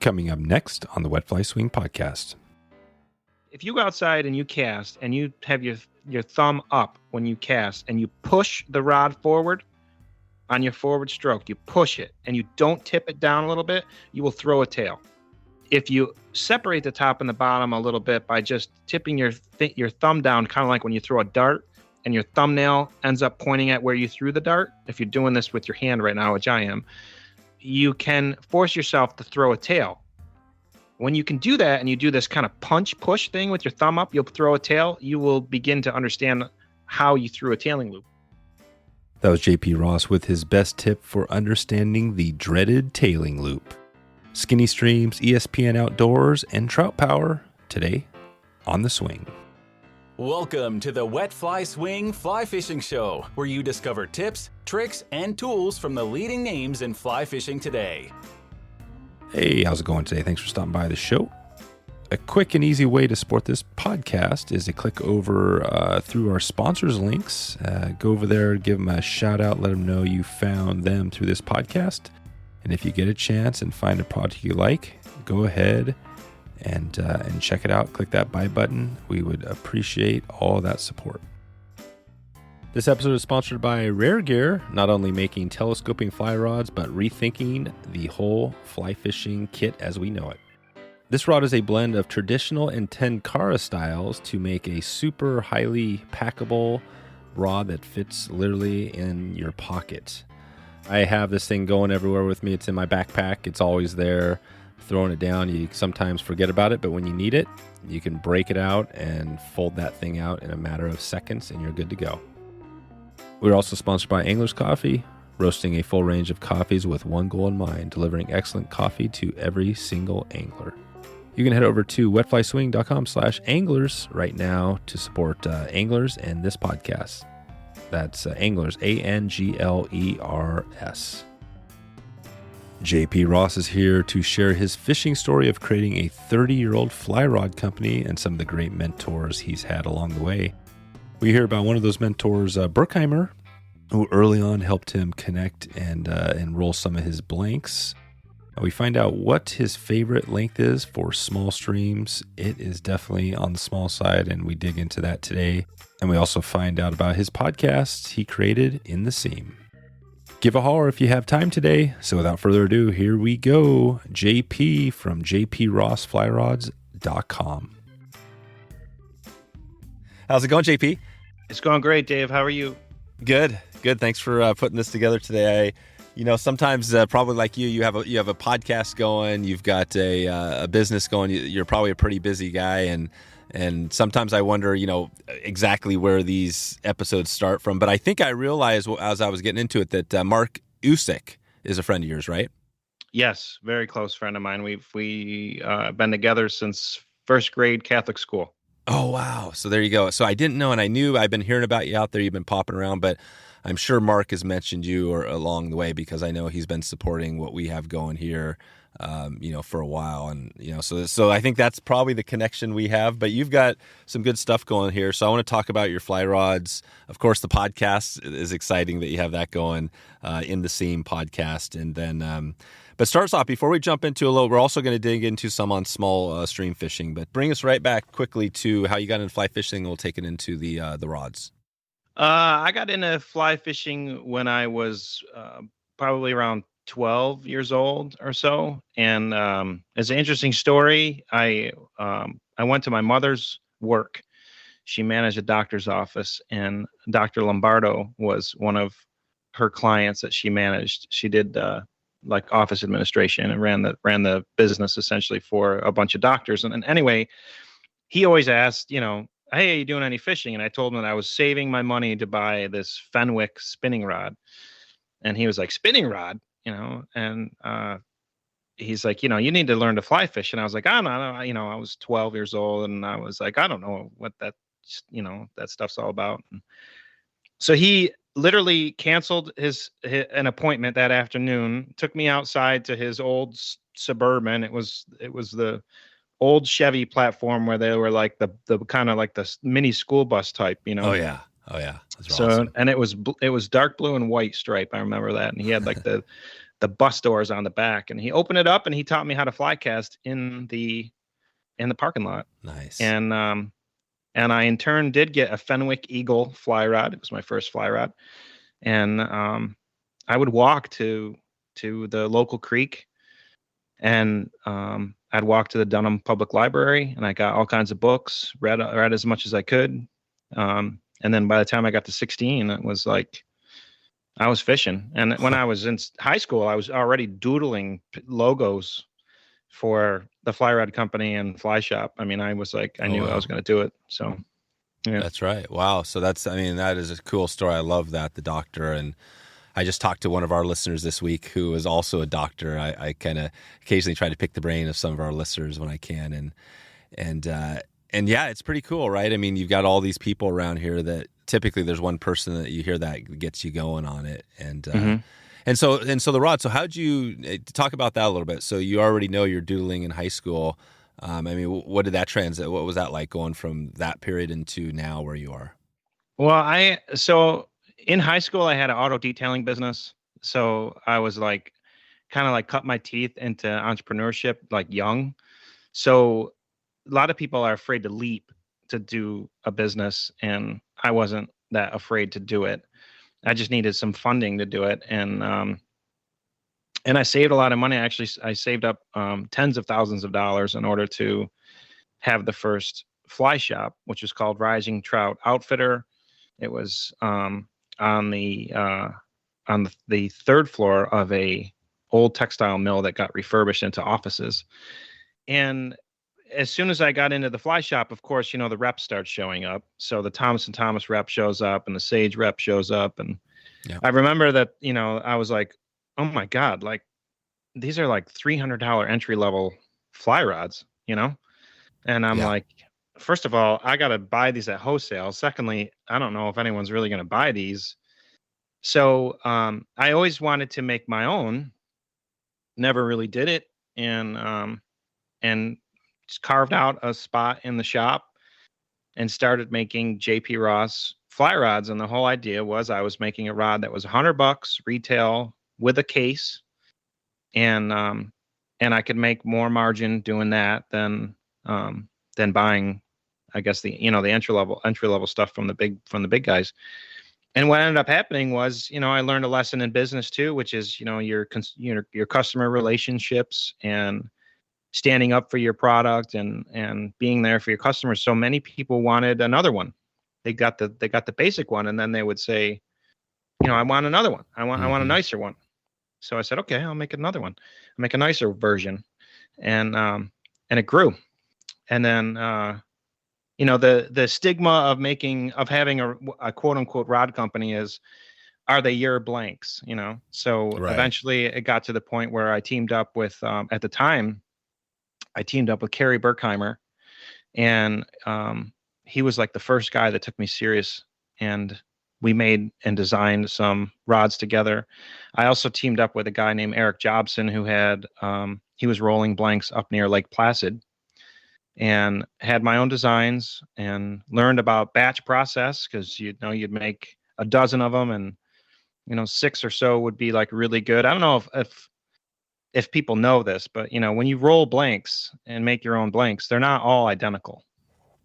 Coming up next on the Wet Fly Swing podcast. If you go outside and you cast and you have your thumb up when you cast and you push the rod forward on your forward stroke, you push it and you don't tip it down a little bit, you will throw a tail. If you separate the top and the bottom a little bit by just tipping your thumb down, kind of like when you throw a dart and your thumbnail ends up pointing at where you threw the dart, if you're doing this with your hand right now, which I am, you can force yourself to throw a tail. When you can do that and you do this kind of punch-push thing with your thumb up, you'll throw a tail, you will begin to understand how you threw a tailing loop. That was JP Ross with his best tip for understanding the dreaded tailing loop. Skinny Streams, ESPN Outdoors, and Trout Power today on the swing. Welcome to the Wet Fly Swing Fly Fishing Show, where you discover tips, tricks, and tools from the leading names in fly fishing today. Hey, how's it going today? Thanks for stopping by the show. A quick and easy way to support this podcast is to click over through our sponsors links. Go over there, give them a shout out, let them know you found them through this podcast. And if you get a chance and find a product you like, go ahead and check it out. Click that buy button. We would appreciate all that support. This episode is sponsored by Reyr Gear, not only making telescoping fly rods, but rethinking the whole fly fishing kit as we know it. This rod is a blend of traditional and tenkara styles to make a super highly packable rod that fits literally in your pocket. I have this thing going everywhere with me. It's in my backpack. It's always there. Throwing it down, you sometimes forget about it, but when you need it, you can break it out and fold that thing out in a matter of seconds, and you're good to go. We're also sponsored by Angler's Coffee, roasting a full range of coffees with one goal in mind, delivering excellent coffee to every single angler. You can head over to wetflyswing.com/anglers right now to support anglers and this podcast. That's Anglers, ANGLERS. JP Ross is here to share his fishing story of creating a 30-year-old fly rod company and some of the great mentors he's had along the way. We hear about one of those mentors, Burkheimer, who early on helped him connect and roll some of his blanks. We find out what his favorite length is for small streams. It is definitely on the small side, and we dig into that today. And we also find out about his podcasts he created in the seam. Give a holler if you have time today. So without further ado, here we go. JP from jprossflyrods.com. How's it going, JP? It's going great, Dave. How are you? Good. Thanks for putting this together today. Sometimes probably like you have a podcast going, you've got a business going. You're probably a pretty busy guy, and sometimes I wonder, exactly where these episodes start from. But I think I realized as I was getting into it that Mark Usyk is a friend of yours, right? Yes, very close friend of mine. We've been together since first grade Catholic school. Oh, wow. So there you go. So I didn't know, and I knew I've been hearing about you out there. You've been popping around, but I'm sure Mark has mentioned you along the way because I know he's been supporting what we have going here, for a while. And, so I think that's probably the connection we have, but you've got some good stuff going here. So I want to talk about your fly rods. Of course, the podcast is exciting that you have that going, in the Seam podcast. And then, but starts off, before we jump into a little, we're also going to dig into some on small stream fishing, but bring us right back quickly to how you got into fly fishing. And we'll take it into the rods. I got into fly fishing when I was probably around 12 years old or so. And it's an interesting story. I went to my mother's work. She managed a doctor's office, and Dr. Lombardo was one of her clients that she managed. She did like office administration and ran the business essentially for a bunch of doctors. And anyway, he always asked, hey, are you doing any fishing? And I told him that I was saving my money to buy this Fenwick spinning rod. And he was like, spinning rod, and he's like, you need to learn to fly fish. And I was like, I don't know, I was 12 years old, and I was like, I don't know what that stuff's all about. And so he literally canceled an appointment that afternoon, took me outside to his old Suburban. It was the old Chevy platform where they were like the kind of like the mini school bus type, Oh yeah. That's so awesome. And it was dark blue and white stripe. I remember that. And he had like the bus doors on the back, and he opened it up and he taught me how to fly cast in the parking lot. Nice. And I in turn did get a Fenwick Eagle fly rod. It was my first fly rod. And I would walk to the local creek, and I'd walk to the Dunham Public Library, and I got all kinds of books, read as much as I could. And then by the time I got to 16, it was like I was fishing. And when I was in high school, I was already doodling logos for the fly rod company and fly shop. I mean, I was like, I knew I was going to do it. So, yeah. That's right. Wow. So that is a cool story. I love that. The doctor. And I just talked to one of our listeners this week who is also a doctor. I kind of occasionally try to pick the brain of some of our listeners when I can. And yeah, it's pretty cool, right? I mean, you've got all these people around here that typically there's one person that you hear that gets you going on it. And so the rod. So how'd you talk about that a little bit? So you already know you're doodling in high school. I mean, what did that translate? What was that like going from that period into now where you are? Well, so in high school, I had an auto detailing business. So I was like, kind of like cut my teeth into entrepreneurship, like young. So a lot of people are afraid to leap to do a business, and I wasn't that afraid to do it. I just needed some funding to do it. And I saved a lot of money. Actually, I saved up tens of thousands of dollars in order to have the first fly shop, which was called Trout Outfitter. It was on the third floor of a old textile mill that got refurbished into offices. And as soon as I got into the fly shop, of course, the reps start showing up. So the Thomas & Thomas rep shows up, and the Sage rep shows up. And I remember that, I was like, oh my God, like these are like $300 entry level fly rods, and I'm like, first of all, I got to buy these at wholesale. Secondly, I don't know if anyone's really going to buy these. So I always wanted to make my own, never really did it. And just carved out a spot in the shop and started making JP Ross fly rods. And the whole idea was I was making a rod that was $100 retail with a case. And I could make more margin doing that than buying, I guess, the entry level stuff from the big guys. And what ended up happening was, I learned a lesson in business too, which is, your customer relationships and standing up for your product and being there for your customers. So many people wanted another one. They got the basic one, and then they would say, I want another one. I want a nicer one. So I said, okay, I'll make another one. I'll make a nicer version. And it grew. And then the stigma of having a quote unquote rod company is, are they your blanks? So eventually it got to the point where I teamed up with at the time I teamed up with Kerry Burkheimer, and he was like the first guy that took me serious, and we made and designed some rods together. I also teamed up with a guy named Eric Jobson who had he was rolling blanks up near Lake Placid, and had my own designs and learned about batch process, because you'd make a dozen of them, and 6 or so would be like really good. I don't know if people know this, but when you roll blanks and make your own blanks, they're not all identical.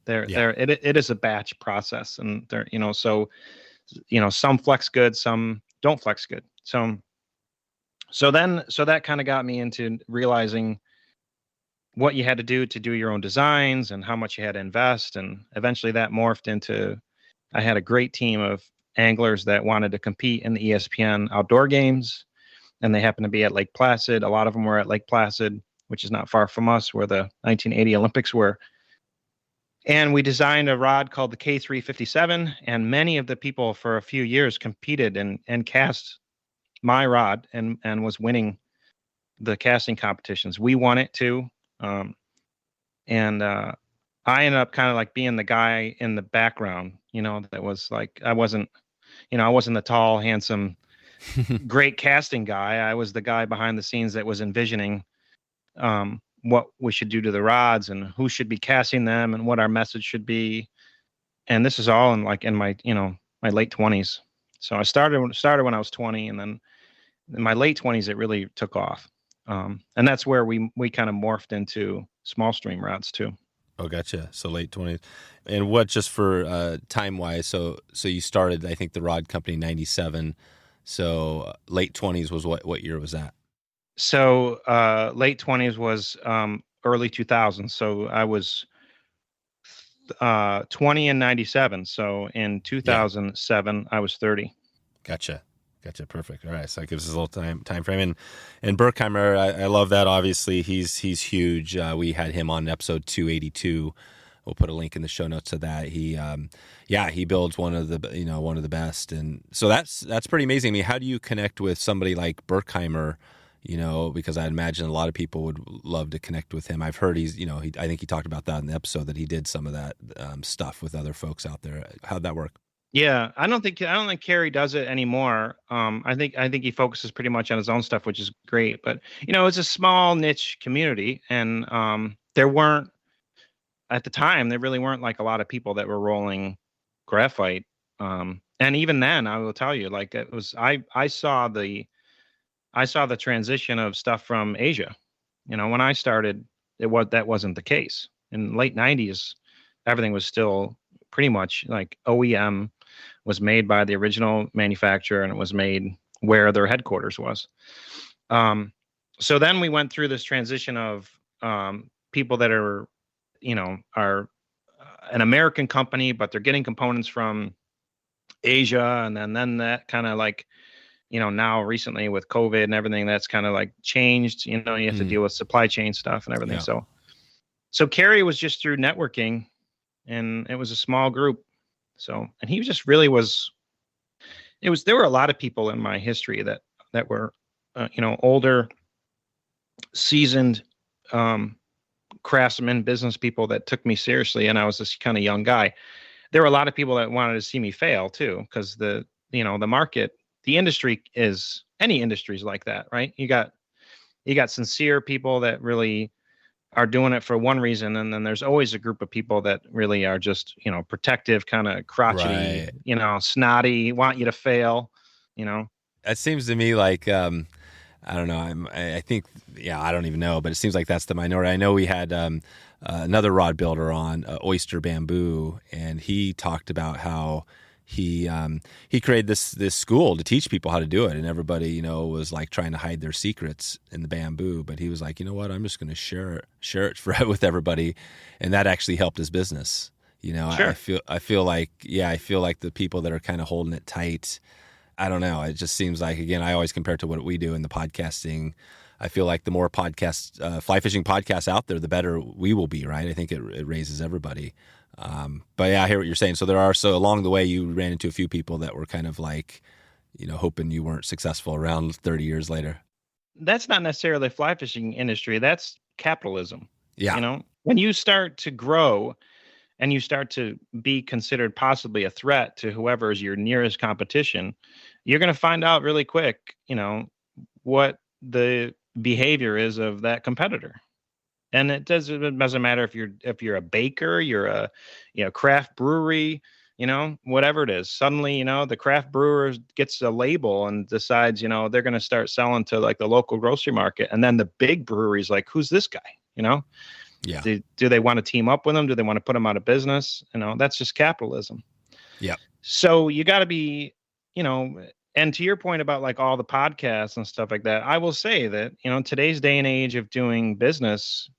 It is a batch process, and they're so some flex good, some don't flex good. So that kind of got me into realizing what you had to do your own designs and how much you had to invest, and eventually that morphed into I had a great team of anglers that wanted to compete in the ESPN outdoor games. And they happened to be at Lake Placid. A lot of them were at Lake Placid, which is not far from us, where the 1980 Olympics were. And we designed a rod called the K357. And many of the people for a few years competed and cast my rod and was winning the casting competitions. We won it too. I ended up kind of like being the guy in the background, that was like, I wasn't the tall, handsome, great casting guy. I was the guy behind the scenes that was envisioning what we should do to the rods and who should be casting them and what our message should be. And this is all in my my late 20s. So I started when I was 20, and then in my late 20s, it really took off. And that's where we kind of morphed into small stream routes too. Oh, gotcha. So late 20s. And what, just for time-wise, so you started, I think, the rod company 97. So late 20s was what year was that? So late 20s was early 2000s. So I was 20 in 97. So in 2007, I was 30. Gotcha. Perfect. All right. So that gives us a little time frame. And Burkheimer, I love that. Obviously, he's huge. We had him on episode 282. We'll put a link in the show notes to that. He builds one of the best. And so that's pretty amazing. I mean, how do you connect with somebody like Burkheimer? Because I imagine a lot of people would love to connect with him. I've heard I think he talked about that in the episode, that he did some of that stuff with other folks out there. How'd that work? Yeah, I don't think Kerry does it anymore. I think he focuses pretty much on his own stuff, which is great. But it's a small niche community, and there weren't, at the time, there really weren't like a lot of people that were rolling graphite. And even then, I will tell you, like, it was I saw the transition of stuff from Asia. When I started, that wasn't the case. In the late 90s, everything was still pretty much like OEM was made by the original manufacturer, and it was made where their headquarters was. So then we went through this transition of people that are an American company, but they're getting components from Asia. And then that kind of like, now recently with COVID and everything, that's kind of like changed. You have to deal with supply chain stuff and everything. Yeah. So Kerry was just through networking, and it was a small group. So, and he just really there were a lot of people in my history that were, older, seasoned craftsmen, business people that took me seriously. And I was this kind of young guy. There were a lot of people that wanted to see me fail too, because the market, the industry any industry is like that, right? You got sincere people that really are doing it for one reason, and then there's always a group of people that really are just protective, kind of crotchety, right, snotty, want you to fail. It seems to me like I don't know. I think I don't even know, but it seems like that's the minority. I know we had another rod builder on, Oyster Bamboo, and he talked about how he created this school to teach people how to do it, and everybody was like trying to hide their secrets in the bamboo, but he was like, you know what, I'm just going to share it with everybody, and that actually helped his business. Sure. I feel like the people that are kind of holding it tight, I don't know, it just seems like, again, I always compare it to what we do in the podcasting. I feel like the more podcasts, fly fishing podcasts out there, the better we will be, right? I think it raises everybody. But yeah, I hear what you're saying. So along the way, you ran into a few people that were kind of like, hoping you weren't successful around 30 years later. That's not necessarily the fly fishing industry. That's capitalism. Yeah. When you start to grow and you start to be considered possibly a threat to whoever is your nearest competition, you're going to find out really quick, what the behavior is of that competitor. And it doesn't matter if you're a baker, you're a craft brewery, whatever it is. Suddenly, the craft brewer gets a label and decides, they're going to start selling to like the local grocery market. And then the big brewery's like, who's this guy? Yeah. Do they want to team up with him? Do they want to put him out of business? That's just capitalism. Yeah. So you got to be, and to your point about like all the podcasts and stuff like that, I will say that, today's day and age of doing business,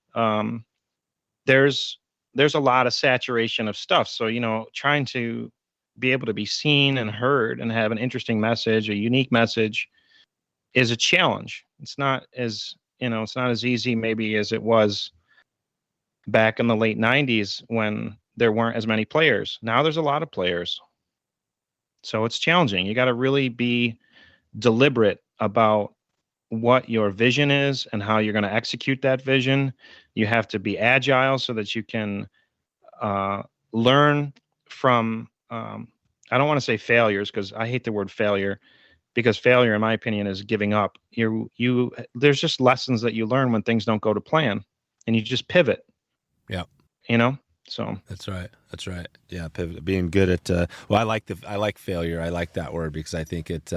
there's a lot of saturation of stuff. So, trying to be able to be seen and heard and have an interesting message, a unique message, is a challenge. It's not as easy maybe as it was back in the late 90s when there weren't as many players. Now there's a lot of players. So it's challenging. You got to really be deliberate about what your vision is and how you're going to execute that vision. You have to be agile so that you can learn from, I don't want to say failures, because I hate the word failure, because failure, in my opinion, is giving up. There's just lessons that you learn when things don't go to plan, and you just pivot. Yeah. So That's right. Yeah. Pivot, being good at, I like failure. I like that word because I think it,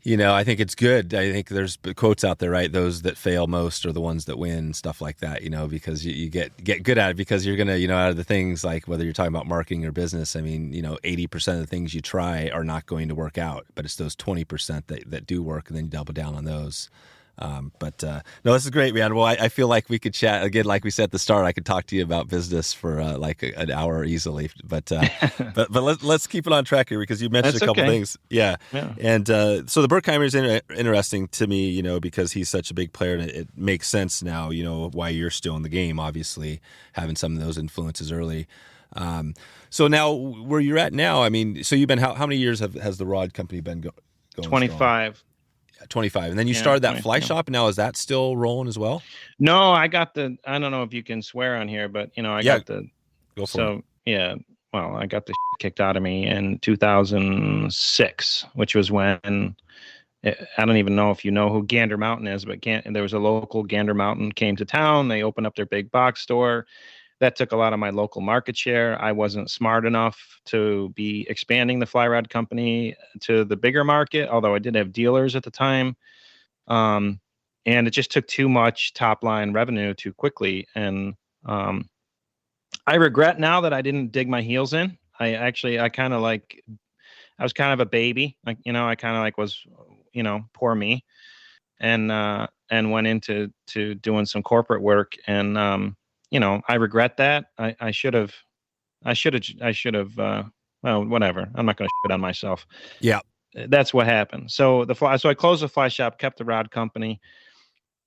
I think it's good. I think there's quotes out there, right? Those that fail most are the ones that win, stuff like that, because you get good at it because you're going to, out of the things like whether you're talking about marketing or business, 80% of the things you try are not going to work out, but it's those 20% that do work, and then you double down on those. No, this is great, man. Well, I feel like we could chat again, like we said at the start. I could talk to you about business for like an hour easily, but let's keep it on track here because you mentioned a couple things. Yeah. And so the Burkheimer is interesting to me, because he's such a big player, and it makes sense now, why you're still in the game. Obviously, having some of those influences early. So now where you're at now, so you've been how many years has the rod company been going? 25. Strong? 25. And then you started that fly shop. Now, is that still rolling as well? No, I got I don't know if you can swear on here, but I got the, go for it. Yeah, well, I got the shit kicked out of me in 2006, which was when, I don't even know if you know who Gander Mountain is, but there was a local Gander Mountain came to town. They opened up their big box store. That took a lot of my local market share. I wasn't smart enough to be expanding the fly rod company to the bigger market, although I did have dealers at the time. And it just took too much top line revenue too quickly. And I regret now that I didn't dig my heels in. I kind of like, I was kind of a baby. Like, I kind of like was, poor me, and went into doing some corporate work. And, I regret that. I should have, well, whatever. I'm not going to shit on myself. Yeah. That's what happened. So I closed the fly shop, kept the rod company,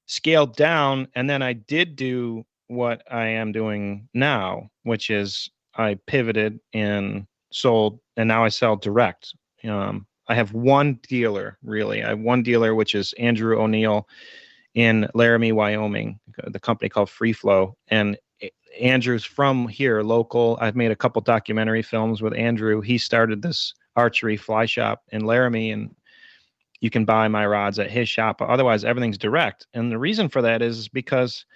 scaled down. And then I did do what I am doing now, which is I pivoted and sold, and now I sell direct. I have one dealer, really. I have one dealer, which is Andrew O'Neill in Laramie, Wyoming, the company called Free Flow. And Andrew's from here, local. I've made a couple documentary films with Andrew. He started this archery fly shop in Laramie, and you can buy my rods at his shop. Otherwise, everything's direct. And the reason for that is because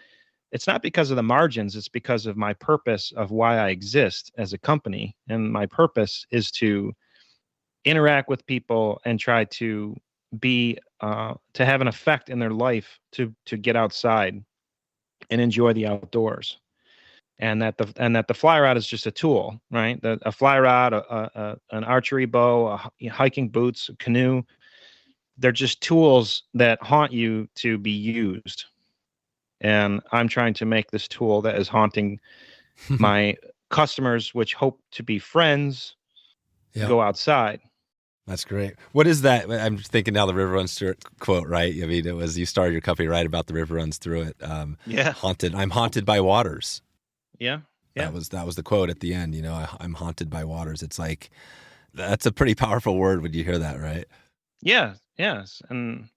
it's not because of the margins. It's because of my purpose of why I exist as a company. And my purpose is to interact with people and try to be to have an effect in their life, to get outside and enjoy the outdoors, and that the fly rod is just a tool, right? A fly rod, an archery bow, hiking boots, a canoe, they're just tools that haunt you to be used. And I'm trying to make this tool that is haunting my customers, which hope to be friends, go outside. That's great. What is that? I'm thinking now the river runs through it quote, right? It was, you started your company right about the river runs through it. Haunted. I'm haunted by waters. Yeah. That was the quote at the end, I'm haunted by waters. It's like, that's a pretty powerful word when you hear that, right? Yeah. Yes. And,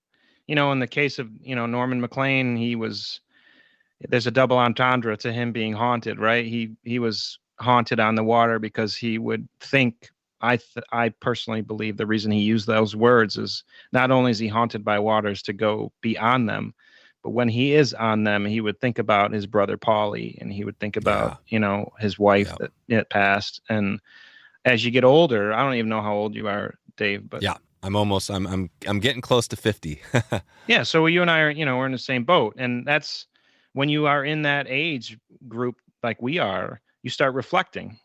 in the case of, Norman McLean, there's a double entendre to him being haunted, right? He was haunted on the water because he would think, I personally believe the reason he used those words is not only is he haunted by waters to go be on them, but when he is on them, he would think about his brother Paulie, and he would think about, his wife that passed. And as you get older, I don't even know how old you are, Dave, but I'm getting close to 50. Yeah. So you and I are, we're in the same boat. And that's when you are in that age group, like we are, you start reflecting.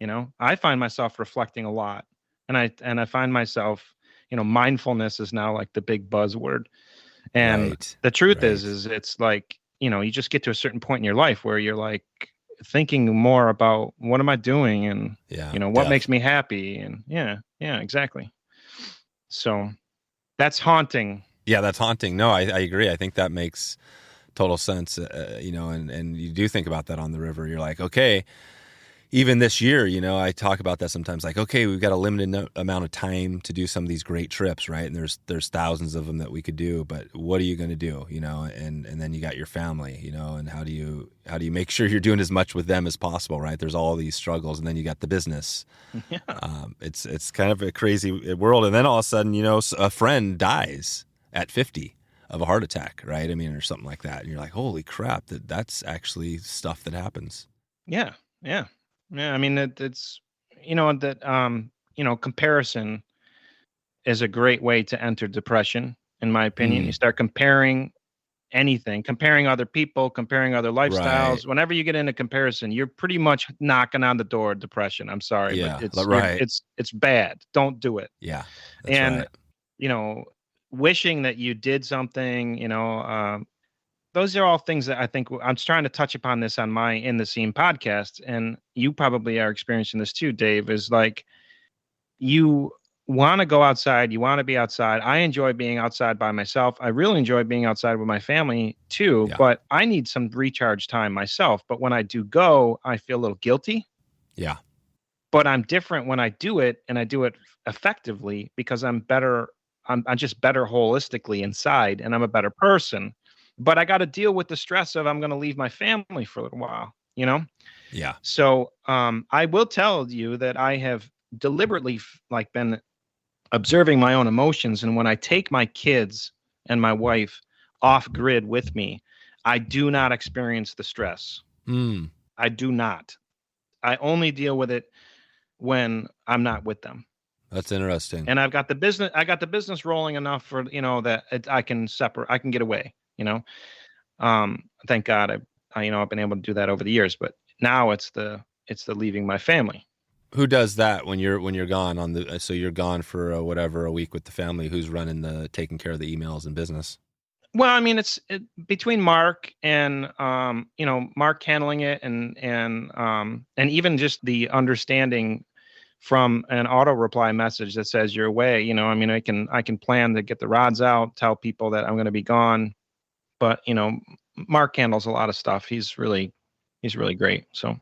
Yeah. I find myself reflecting a lot, and I find myself, mindfulness is now like the big buzzword. And the truth is it's like, you just get to a certain point in your life where you're like thinking more about what am I doing, and what makes me happy, and exactly. So that's haunting. Yeah, that's haunting. No, I agree. I think that makes total sense. And you do think about that on the river. You're like, okay, even this year, I talk about that sometimes, like, okay, we've got a limited amount of time to do some of these great trips, right? And there's thousands of them that we could do, but what are you going to do, and then you got your family, and how do you make sure you're doing as much with them as possible, right? There's all these struggles, and then you got the business. Yeah. It's kind of a crazy world. And then all of a sudden, a friend dies at 50 of a heart attack, right? Or something like that. And you're like, holy crap, that's actually stuff that happens. Yeah. Yeah. Yeah, it's, that, comparison is a great way to enter depression, in my opinion. You start comparing anything, comparing other people, comparing other lifestyles. Right. Whenever you get into comparison, you're pretty much knocking on the door of depression. I'm sorry, Yeah, but it's bad. Don't do it. Yeah, that's And right. you know, wishing that you did something, those are all things that I think I'm trying to touch upon this on my In the Scene podcast. And you probably are experiencing this too, Dave, is like you want to go outside. You want to be outside. I enjoy being outside by myself. I really enjoy being outside with my family too, but I need some recharge time myself. But when I do go, I feel a little guilty. Yeah. But I'm different when I do it, and I do it effectively because I'm better. I'm just better holistically inside, and I'm a better person. But I got to deal with the stress of I'm going to leave my family for a little while, Yeah. So I will tell you that I have deliberately been observing my own emotions. And when I take my kids and my wife off grid with me, I do not experience the stress. I do not. I only deal with it when I'm not with them. That's interesting. And I got the business rolling enough for, that I can separate, I can get away, thank God I've been able to do that over the years, but now it's the leaving my family. Who does that when you're gone so you're gone for a week with the family? Who's running taking care of the emails and business? Well, I mean, it's between Mark and Mark handling it and even just the understanding from an auto reply message that says you're away. I can plan to get the rods out, tell people that I'm going to be gone, but Mark handles a lot of stuff. He's really great. So.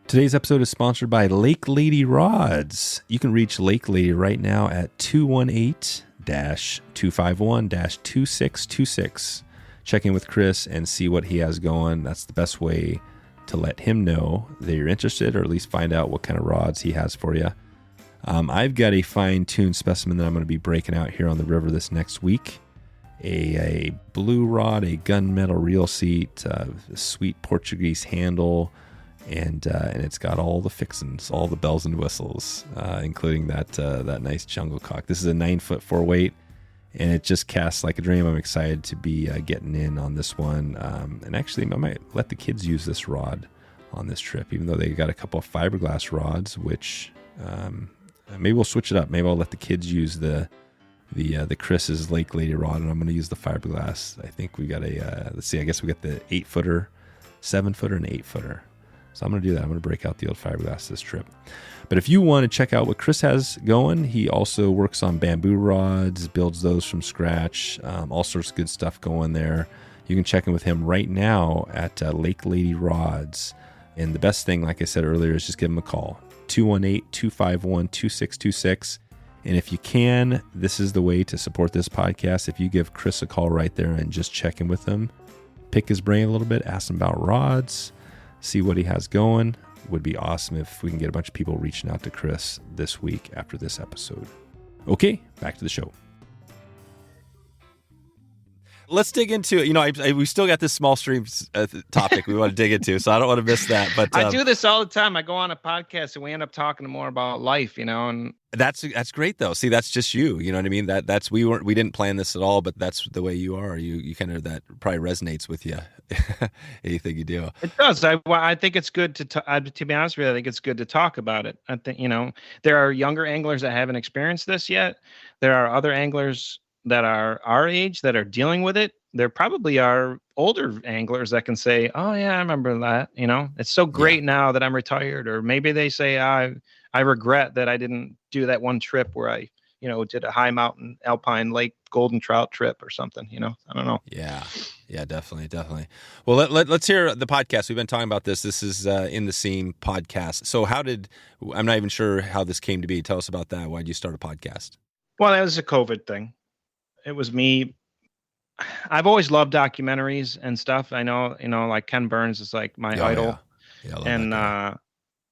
Today's episode is sponsored by LakeLady Rods. You can reach LakeLady right now at 218-251-2626. Check in with Chris and see what he has going. That's the best way to let him know that you're interested, or at least find out what kind of rods he has for you. I've got a fine-tuned specimen that I'm going to be breaking out here on the river this next week. A blue rod, a gunmetal reel seat, a sweet Portuguese handle, and it's got all the fixins, all the bells and whistles, including that nice jungle cock. This is a 9-foot 4-weight, and it just casts like a dream. I'm excited to be getting in on this one, and actually I might let the kids use this rod on this trip, even though they got a couple of fiberglass rods, which maybe we'll switch it up. Maybe I'll let the kids use the Chris's LakeLady rod, and I'm going to use the fiberglass. I think we got let's see, I guess we got the 8-footer, 7-footer, and 8-footer. So I'm going to do that. I'm going to break out the old fiberglass this trip. But if you want to check out what Chris has going, he also works on bamboo rods, builds those from scratch, all sorts of good stuff going there. You can check in with him right now at LakeLady Rods. And the best thing, like I said earlier, is just give him a call, 218-251-2626. And if you can, this is the way to support this podcast. If you give Chris a call right there and just check in with him, pick his brain a little bit, ask him about rods, see what he has going. Would be awesome if we can get a bunch of people reaching out to Chris this week after this episode. Okay, back to the show. Let's dig into it. We still got this small streams topic we want to dig into, so I don't want to miss that. But I do this all the time. I go on a podcast and we end up talking more about life, and that's great though. See, that's just you. You know what I mean? That's we didn't plan this at all, but that's the way you are. You kind of, that probably resonates with you. Anything you do, it does. I think it's good to be honest with you. I think it's good to talk about it. I think there are younger anglers that haven't experienced this yet. There are other anglers that are our age that are dealing with it. There probably are older anglers that can say, "Oh yeah, I remember that." It's so great now that I'm retired, or maybe they say, "I regret that I didn't do that one trip where I, did a high mountain alpine lake golden trout trip or something." I don't know. Yeah, definitely. Well, let's hear the podcast. We've been talking about this. This is In the Scene podcast. So I'm not even sure how this came to be. Tell us about that. Why'd you start a podcast? Well, that was a COVID thing. It was me. I've always loved documentaries and stuff. I know, like Ken Burns is like my idol. Yeah,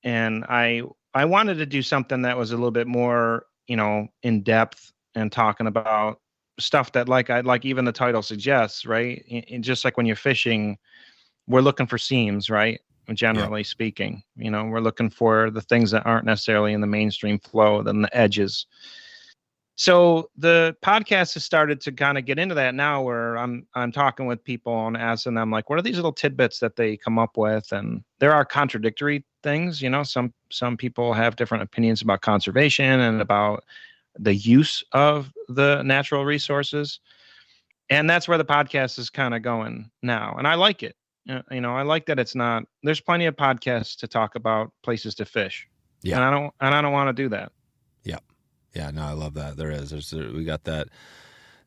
and I wanted to do something that was a little bit more, in depth and talking about stuff that like even the title suggests, right? Just like when you're fishing, we're looking for seams, right? generally speaking. We're looking for the things that aren't necessarily in the mainstream flow, than the edges. So the podcast has started to kind of get into that now, where I'm talking with people and asking them, like, what are these little tidbits that they come up with? And there are contradictory things. Some people have different opinions about conservation and about the use of the natural resources. And that's where the podcast is kind of going now. And I like it. I like that it's not, there's plenty of podcasts to talk about places to fish. Yeah. And I don't want to do that. Yeah. Yeah, no, I love that. We got that,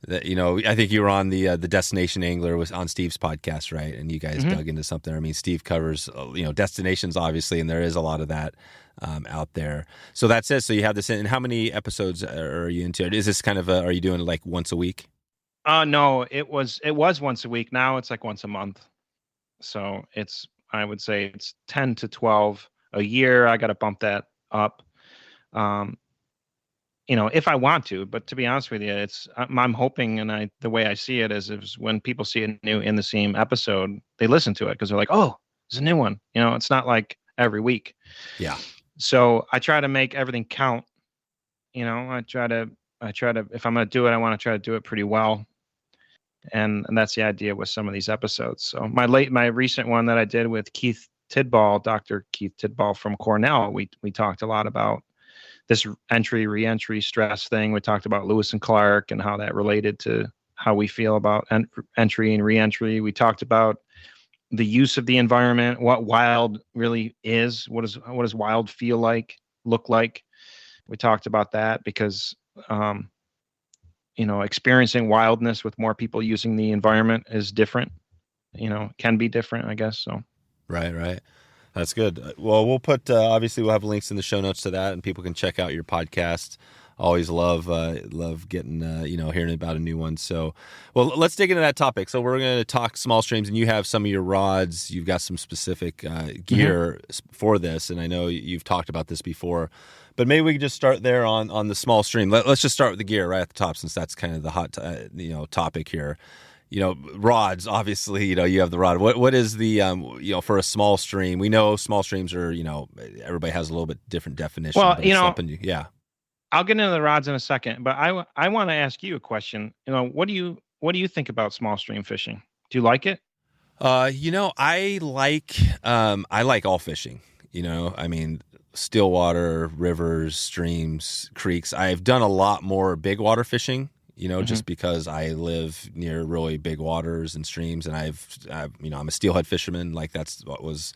I think you were on the Destination Angler was on Steve's podcast, right? And you guys dug into something. I mean, Steve covers, destinations, obviously, and there is a lot of that out there. So that's it. So you have this, and how many episodes are you into? Is this kind of are you doing it like once a week? No, it was once a week. Now it's like once a month. So I would say it's 10 to 12 a year. I got to bump that up. If I want to, but to be honest with you, I'm hoping, and the way I see it is when people see a new In the Seam episode, they listen to it because they're like, oh, there's a new one. It's not like every week. Yeah. So I try to make everything count. I try to, if I'm going to do it, I want to try to do it pretty well. And that's the idea with some of these episodes. So my recent one that I did with Keith Tidball, Dr. Keith Tidball from Cornell, we talked a lot about this re-entry stress thing. We talked about Lewis and Clark and how that related to how we feel about entry and re-entry. We talked about the use of the environment, what wild really is, what does wild feel like, look like. We talked about that because, experiencing wildness with more people using the environment is different, can be different, I guess. So. Right. That's good. Well, we'll put, obviously we'll have links in the show notes to that, and people can check out your podcast. Always love getting, hearing about a new one. So, well, let's dig into that topic. So we're going to talk small streams, and you have some of your rods. You've got some specific gear for this, and I know you've talked about this before, but maybe we could just start there on the small stream. Let's just start with the gear right at the top, since that's kind of the hot, topic here. Rods, obviously, you have the rod. What is the, for a small stream? We know small streams are, everybody has a little bit different definition. Well, yeah. I'll get into the rods in a second, but I want to ask you a question. What do you think about small stream fishing? Do you like it? I like all fishing, I mean, stillwater, rivers, streams, creeks. I've done a lot more big water fishing. Just because I live near really big waters and streams, and I'm a steelhead fisherman. Like, that's what was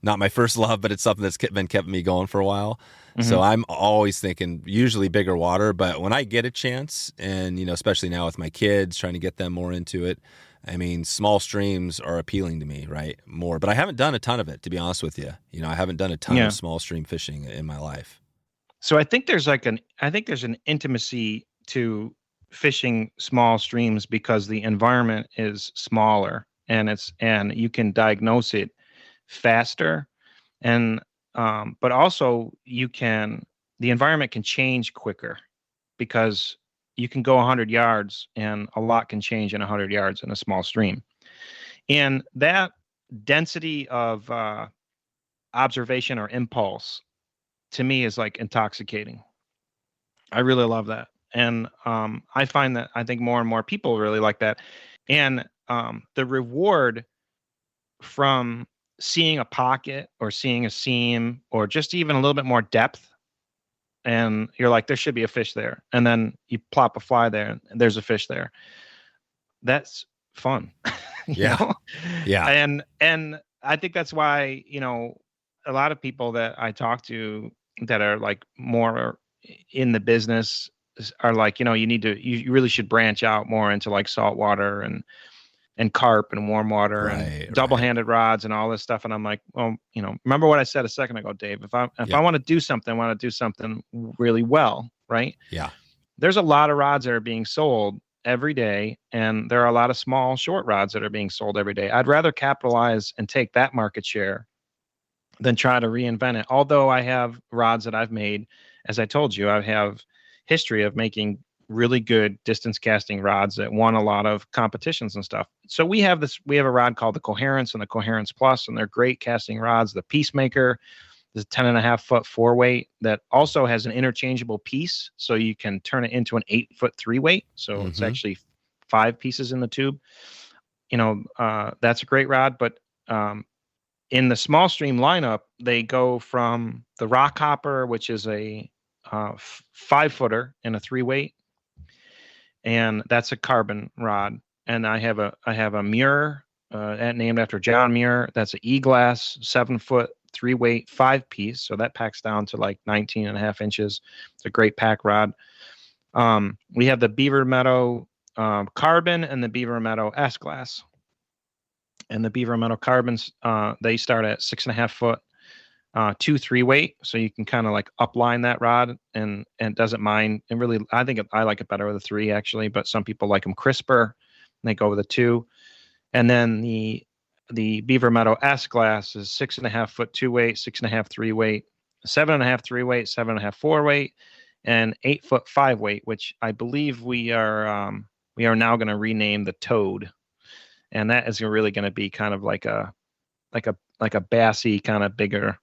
not my first love, but it's something that's been keeping me going for a while. So I'm always thinking usually bigger water, but when I get a chance, and, especially now with my kids, trying to get them more into it, I mean, small streams are appealing to me, right? More, but I haven't done a ton of it, to be honest with you. I haven't done a ton of small stream fishing in my life. So I think there's an intimacy to fishing small streams because the environment is smaller, and you can diagnose it faster, and but also the environment can change quicker, because you can go 100 yards and a lot can change in 100 yards in a small stream, and that density of observation or impulse to me is like intoxicating. I really love that. And I find that I think more and more people really like that. And the reward from seeing a pocket or seeing a seam or just even a little bit more depth, and you're like, there should be a fish there. And then you plop a fly there and there's a fish there. That's fun. Yeah. Yeah. And I think that's why, a lot of people that I talk to that are like more in the business are like, you really should branch out more into like saltwater and carp and warm water and double-handed rods and all this stuff. And I'm like, well, remember what I said a second ago, Dave, if I want to do something, I want to do something really well. Right. Yeah. There's a lot of rods that are being sold every day, and there are a lot of small short rods that are being sold every day. I'd rather capitalize and take that market share than try to reinvent it. Although I have rods that I've made, as I told you, I have history of making really good distance casting rods that won a lot of competitions and stuff. So we have a rod called the Coherence and the Coherence Plus, and they're great casting rods. The Peacemaker is a 10.5-foot 4-weight that also has an interchangeable piece, so you can turn it into an 8-foot 3-weight. So it's actually 5 pieces in the tube. That's a great rod. But in the small stream lineup, they go from the Rock Hopper, which is a 5-footer and a 3-weight, and that's a carbon rod. And I have a Muir named after John Muir. That's an E-glass 7-foot 3-weight 5-piece. So that packs down to like 19.5 inches. It's a great pack rod. We have the Beaver Meadow carbon and the Beaver Meadow S-glass. And the Beaver Meadow carbons, they start at 6.5-foot 2 3-weight, so you can kind of like upline that rod and it doesn't mind. And really, I like it better with a 3 actually, but some people like them crisper and they go with a 2. And then the Beaver Meadow S glass is 6.5-foot 2-weight, 6.5 3-weight, 7.5 3-weight, 7.5 4-weight, and 8-foot 5-weight, which I believe we are now going to rename the Toad, and that is really going to be kind of like a bassy kind of bigger.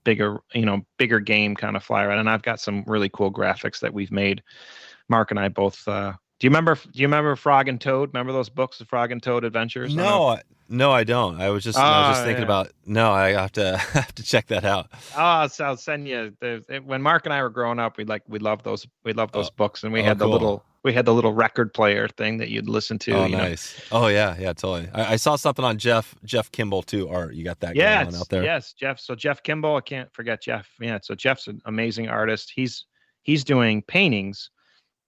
Bigger game kind of fly rod. And I've got some really cool graphics that we've made. Mark and I both. Do you remember Frog and Toad? Remember those books, the Frog and Toad Adventures? No, I don't. I was just thinking about. No, I have to check that out. So I'll send you. When Mark and I were growing up, we loved those books, and we had the little record player thing that you'd listen to. Oh, nice. Oh yeah, totally. I saw something on Jeff Kimball too. Art, you got that going on out there? Yes, Jeff. So Jeff Kimball, I can't forget Jeff. Yeah. So Jeff's an amazing artist. He's doing paintings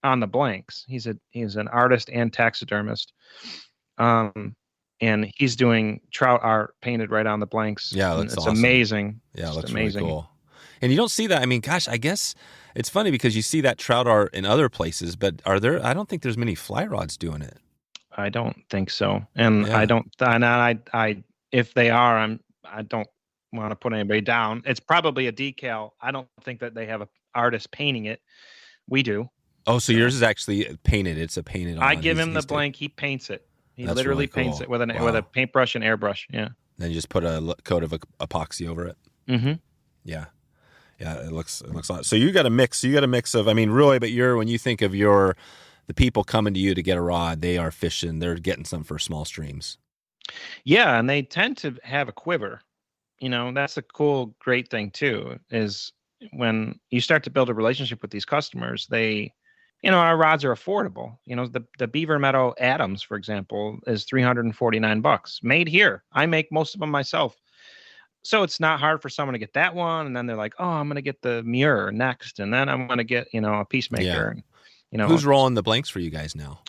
on the blanks. He's an artist and taxidermist. And he's doing trout art painted right on the blanks. Yeah, it's awesome. Amazing. Yeah, that's amazing. Really cool. And you don't see that. I mean, gosh, I guess it's funny because you see that trout art in other places, but I don't think there's many fly rods doing it. I don't think so. And yeah. I if they are, I don't want to put anybody down. It's probably a decal. I don't think that they have an artist painting it. We do. Oh, so yours is actually painted. It's a painted on. I give him the blank. He paints it. He literally paints it with a paintbrush and airbrush. Yeah. Then you just put a coat of epoxy over it. Mm-hmm. Yeah. Yeah, it looks a lot. So you got a mix. Of, I mean, really, but when you think of the people coming to you to get a rod, they are fishing. They're getting some for small streams. Yeah, and they tend to have a quiver. That's a cool, great thing too. Is when you start to build a relationship with these customers, our rods are affordable. The Beaver Meadow Adams, for example, is $349, made here. I make most of them myself. So it's not hard for someone to get that one. And then they're like, oh, I'm going to get the Muir next. And then I'm going to get, a Peacemaker. Yeah. Who's rolling the blanks for you guys now?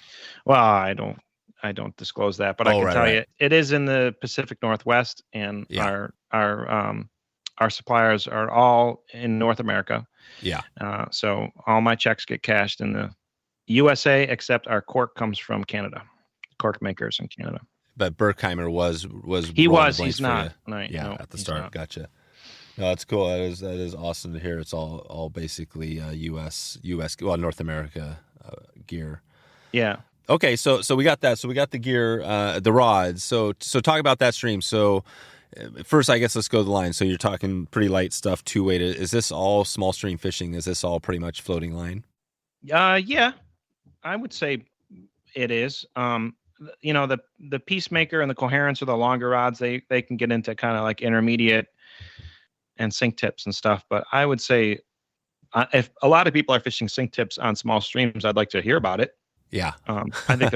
Well, I don't disclose that, but I can tell you it is in the Pacific Northwest, and our suppliers are all in North America. Yeah. So all my checks get cashed in the USA, except our cork comes from Canada. Cork makers in Canada. But Burkheimer was he's not. No, at the start. Not. Gotcha. No, that's cool. That is awesome to hear. It's all basically US North America gear. Yeah. Okay, so we got that. So we got the gear, the rods. So talk about that stream. So first, I guess let's go to the line. So you're talking pretty light stuff, 2-weight. Is this all small stream fishing? Is this all pretty much floating line? Yeah, I would say it is. The Peacemaker and the Coherence are the longer rods. They can get into kind of like intermediate and sink tips and stuff. But I would say if a lot of people are fishing sink tips on small streams, I'd like to hear about it. Yeah. I think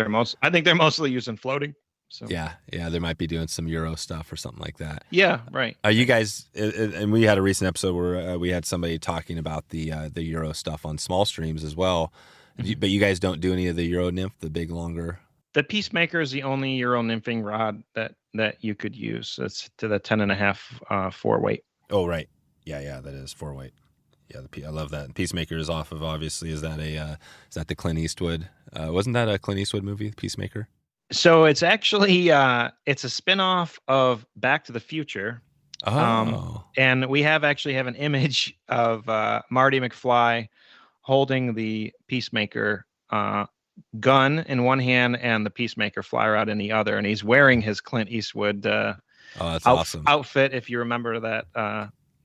they're mostly using floating. So yeah, they might be doing some Euro stuff or something like that. Yeah, right. You guys, and we had a recent episode where we had somebody talking about the Euro stuff on small streams as well. Mm-hmm. But you guys don't do any of the Euro nymph, the big longer. The Peacemaker is the only Euro nymphing rod that you could use. It's to the 10.5 4-weight. Oh right, yeah, that is 4-weight. Yeah, I love that. Peacemaker is off of, obviously. Is that the Clint Eastwood? Wasn't that a Clint Eastwood movie, Peacemaker? So it's actually it's a spinoff of Back to the Future. Oh. And we have an image of Marty McFly holding the Peacemaker gun in one hand and the Peacemaker fly rod in the other, and he's wearing his Clint Eastwood that's awesome outfit. If you remember that.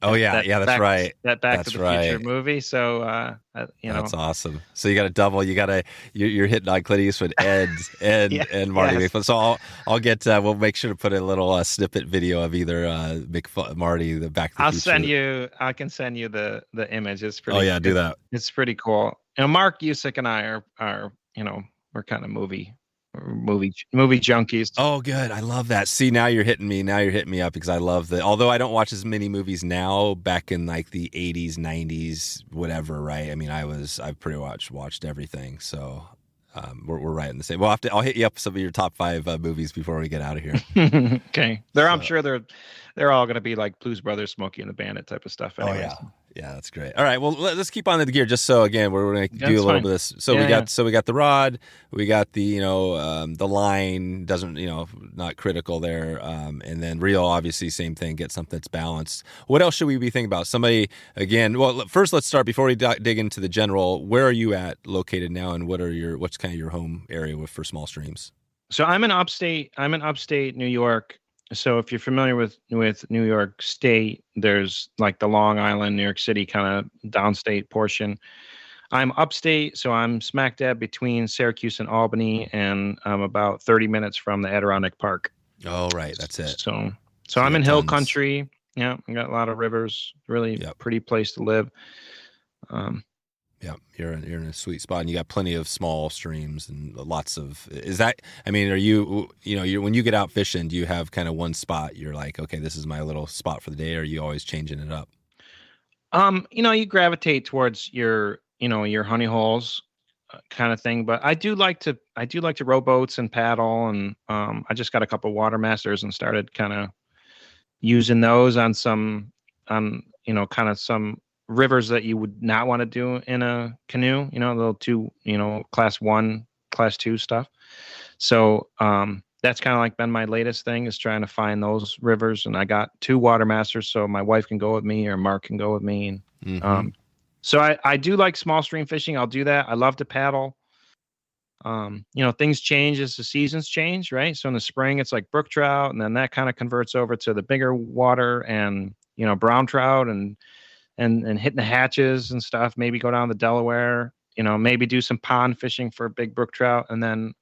That's right. That Back to the Future movie. So, that's awesome. So you got a double. You're hitting on Clint Eastwood and Marty McFly. So I'll get. We'll make sure to put a little snippet video of either Marty, the Back to the Future. I can send you the image. It's pretty. Oh yeah, do that. It's pretty cool. Mark Usyk and I are we're kind of movie junkies. Oh, good. I love that. See, now you're hitting me up because I love although I don't watch as many movies now, back in like the 80s, 90s, whatever, right? I mean, I've pretty much watched everything. So we're right in the same. I'll hit you up some of your top 5 movies before we get out of here. Okay. I'm sure they're all going to be like Blues Brothers, Smokey and the Bandit type of stuff. Anyways. Oh, yeah. Yeah, that's great. All right, well, let's keep on the gear. Just so again, we're going to do a little bit of this. So we got the rod, we got the the line doesn't not critical there, and then reel obviously same thing. Get something that's balanced. What else should we be thinking about? Somebody again. Well, first let's start before we dig into the general. Where are you located now, and what's kind of your home area for small streams? So I'm in upstate New York. So if you're familiar with New York State, there's like the Long Island, New York City kind of downstate portion. I'm upstate, so I'm smack dab between Syracuse and Albany, and I'm about 30 minutes from the Adirondack Park. Oh, right, that's it. So I'm in hill country. Yeah, I got a lot of rivers. Really pretty place to live. Yeah, you're in a sweet spot, and you got plenty of small streams and lots of. Is that? I mean, are you when you get out fishing, do you have kind of one spot? You're like, okay, this is my little spot for the day, or are you always changing it up? You gravitate towards your honey holes kind of thing, but I do like to row boats and paddle, and I just got a couple water masters and started kind of using those on some rivers that you would not want to do in a canoe, little 2, class 1, class 2 stuff. So that's kind of like been my latest thing, is trying to find those rivers. And I got 2 water masters, so my wife can go with me or Mark can go with me. And, so I do like small stream fishing. I'll do that. I love to paddle. Things change as the seasons change, right? So in the spring, it's like brook trout, and then that kind of converts over to the bigger water and, brown trout and hitting the hatches and stuff, maybe go down the Delaware, maybe do some pond fishing for big brook trout. And then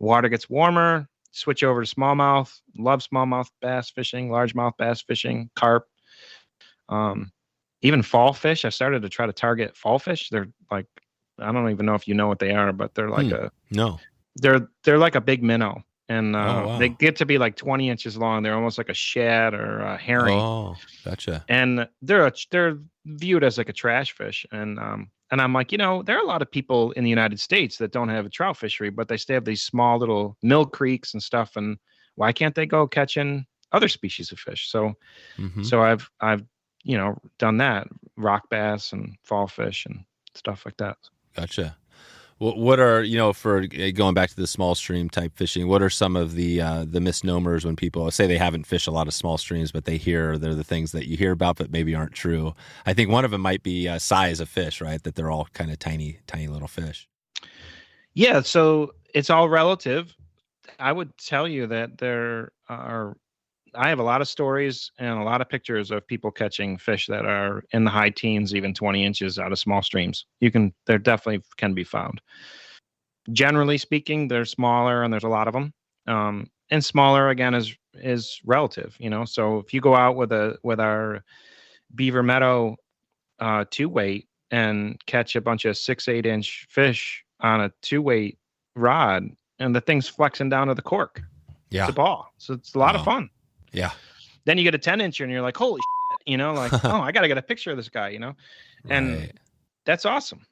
water gets warmer, switch over to smallmouth. Love smallmouth bass fishing, largemouth bass fishing, carp. Even fall fish. I started to try to target fall fish. They're like, I don't even know if you know what they are, but they're like they're like a big minnow. And they get to be like 20 inches long. They're almost like a shad or a herring. Oh, gotcha. And they're viewed as like a trash fish. And I'm like, there are a lot of people in the United States that don't have a trout fishery, but they still have these small little mill creeks and stuff. And why can't they go catching other species of fish? So I've done that, rock bass and fall fish and stuff like that. Gotcha. What are, for going back to the small stream type fishing, what are some of the misnomers when people say they haven't fished a lot of small streams, but they're the things that you hear about but maybe aren't true? I think one of them might be size of fish, right? That they're all kind of tiny, tiny little fish. Yeah, so it's all relative. I would tell you that I have a lot of stories and a lot of pictures of people catching fish that are in the high teens, even 20 inches out of small streams. There definitely can be found. Generally speaking, they're smaller and there's a lot of them. And smaller again is relative, So if you go out with our Beaver Meadow 2-weight and catch a bunch of 6-8 inch fish on a 2-weight rod, and the thing's flexing down to the cork. Yeah. It's a ball. So it's a lot of fun. Yeah. Then you get a 10-incher and you're like, holy shit, like, oh, I got to get a picture of this guy, and that's awesome,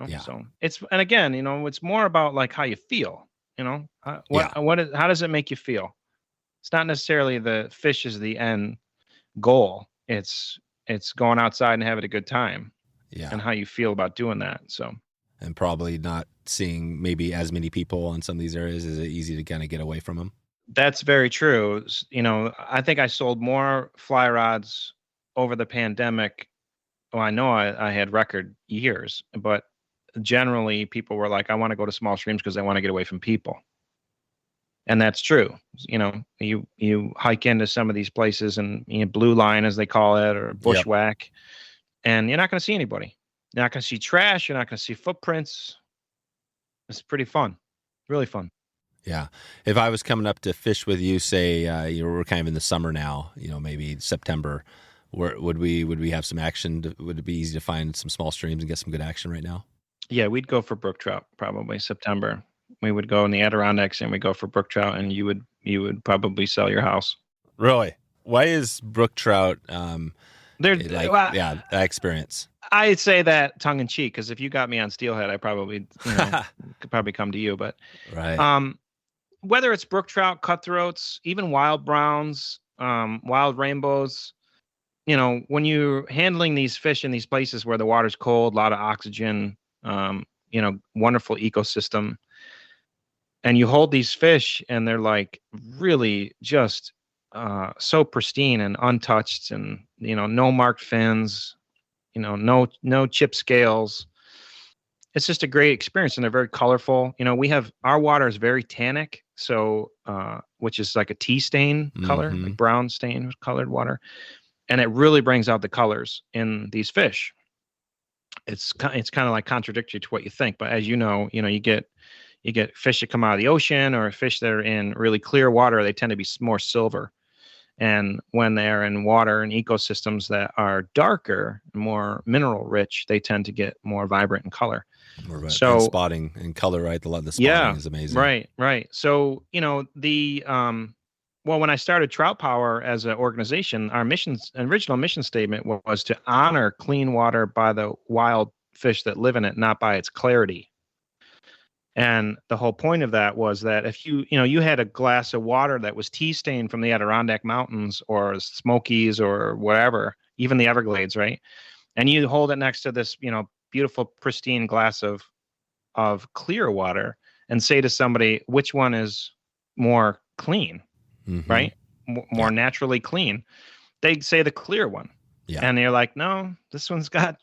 Yeah. So and again, it's more about like how you feel, how does it make you feel? It's not necessarily the fish is the end goal. It's going outside and having a good time. Yeah. And how you feel about doing that. So. And probably not seeing maybe as many people in some of these areas. Is it easy to kind of get away from them? That's very true. I think I sold more fly rods over the pandemic. Well, I know I had record years, but generally people were like, I want to go to small streams because I want to get away from people. And that's true. You know, you hike into some of these places and blue line, as they call it, or bushwhack, and you're not going to see anybody. You're not going to see trash. You're not going to see footprints. It's pretty fun. Really fun. Yeah. If I was coming up to fish with you, say, we're kind of in the summer now, maybe September, would we have some action? Would it be easy to find some small streams and get some good action right now? Yeah, we'd go for brook trout probably September. We would go in the Adirondacks and we go for brook trout, and you would probably sell your house. Really? Why is brook trout that experience? I'd say that tongue in cheek, because if you got me on steelhead, I probably could probably come to you. But right. Whether it's brook trout, cutthroats, even wild browns, wild rainbows, when you're handling these fish in these places where the water's cold, a lot of oxygen, wonderful ecosystem, and you hold these fish and they're like really just so pristine and untouched, and no marked fins, no chip scales. It's just a great experience, and they're very colorful. Our water is very tannic, so which is like a tea stain color, like brown stain colored water, and it really brings out the colors in these fish. It's kind of like contradictory to what you think, but as you know, you get fish that come out of the ocean, or fish that are in really clear water. They tend to be more silver. And when they're in water and ecosystems that are darker, more mineral rich, they tend to get more vibrant in color. So and spotting and color, right? The spotting is amazing. Right. So, when I started Trout Power as an organization, our original mission statement was to honor clean water by the wild fish that live in it, not by its clarity. And the whole point of that was that if you had a glass of water that was tea stained from the Adirondack Mountains or Smokies or whatever, even the Everglades, right? And you hold it next to this, beautiful, pristine glass of clear water, and say to somebody, which one is more clean, right? More naturally clean. They'd say the clear one. Yeah. And they're like, no, this one's got